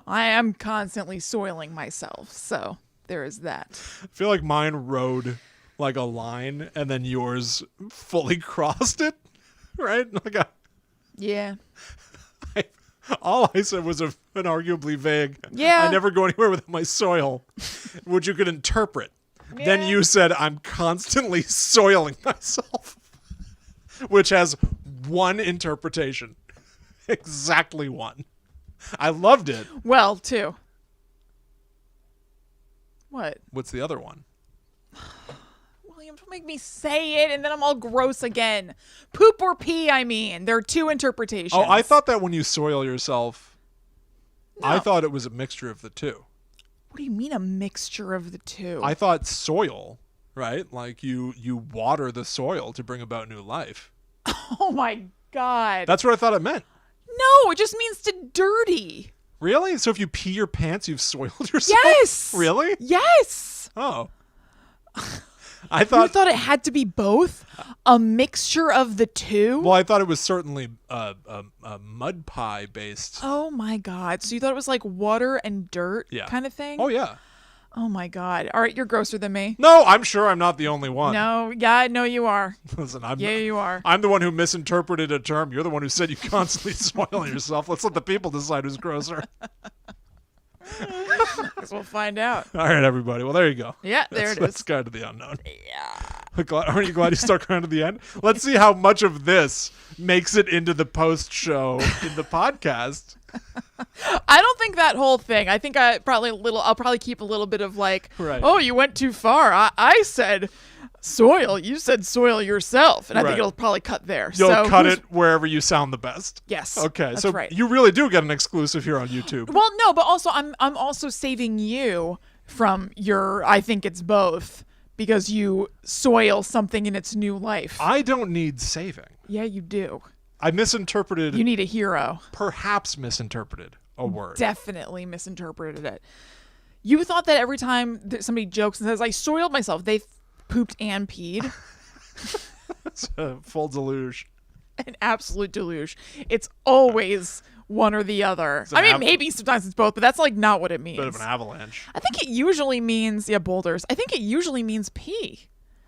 I am constantly soiling myself, so there is that. I feel like mine rode like a line and then yours fully crossed it, right? Yeah. All I said was an arguably vague, Yeah. I never go anywhere without my soil, which you could interpret. Yeah. Then you said, I'm constantly soiling myself, which has one interpretation. Exactly one. I loved it. Well, two. What? What's the other one? William, don't make me say it, and then I'm all gross again. Poop or pee, I mean. There are two interpretations. Oh, I thought that when you soil yourself, No. I thought it was a mixture of the two. What do you mean a mixture of the two? I thought soil, right? Like you water the soil to bring about new life. Oh, my God. That's what I thought it meant. No, it just means to dirty. Really? So if you pee your pants, you've soiled yourself? Yes. Really? Yes. Oh. I You thought thought it had to be both? A mixture of the two? Well, I thought it was certainly a mud pie based. Oh my God. So you thought it was like water and dirt kind of thing? Oh yeah. Oh my God. All right, you're grosser than me. No, I'm sure I'm not the only one. No, yeah, no, you are. Listen, You are. I'm the one who misinterpreted a term. You're the one who said you constantly soil yourself. Let's let the people decide who's grosser. Guess we'll find out. All right, everybody. Well, there you go. Yeah, there it is. Let's go to the unknown. Yeah. Aren't you glad you stuck around to the end? Let's see how much of this makes it into the post show in the podcast. I don't think that whole thing. I think I'll probably keep a little bit of like, Right. Oh, you went too far. I said soil. You said soil yourself. And I think Right. it'll probably cut there. You'll cut it wherever you sound the best. Yes. Okay, That's so right. you really do get an exclusive here on YouTube. Well, no, but also I'm also saving you from your I think it's both because you soil something in its new life. I don't need saving. Yeah, you do. I misinterpreted, You need a hero. perhaps misinterpreted a word. Definitely misinterpreted it. You thought that every time that somebody jokes and says, I soiled myself, they pooped and peed. It's a full deluge. An absolute deluge. It's always one or the other. an I mean, maybe sometimes it's both, but that's like not what it means. Bit of an avalanche. I think it usually means, boulders. I think it usually means pee.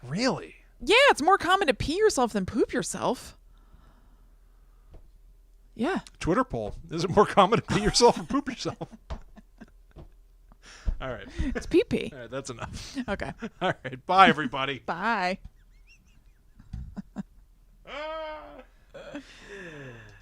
Really? Yeah, it's more common to pee yourself than poop yourself. Yeah. Twitter poll. Is it more common to pee yourself or poop yourself? All right. It's pee-pee. All right, that's enough. Okay. All right. Bye, everybody. Bye.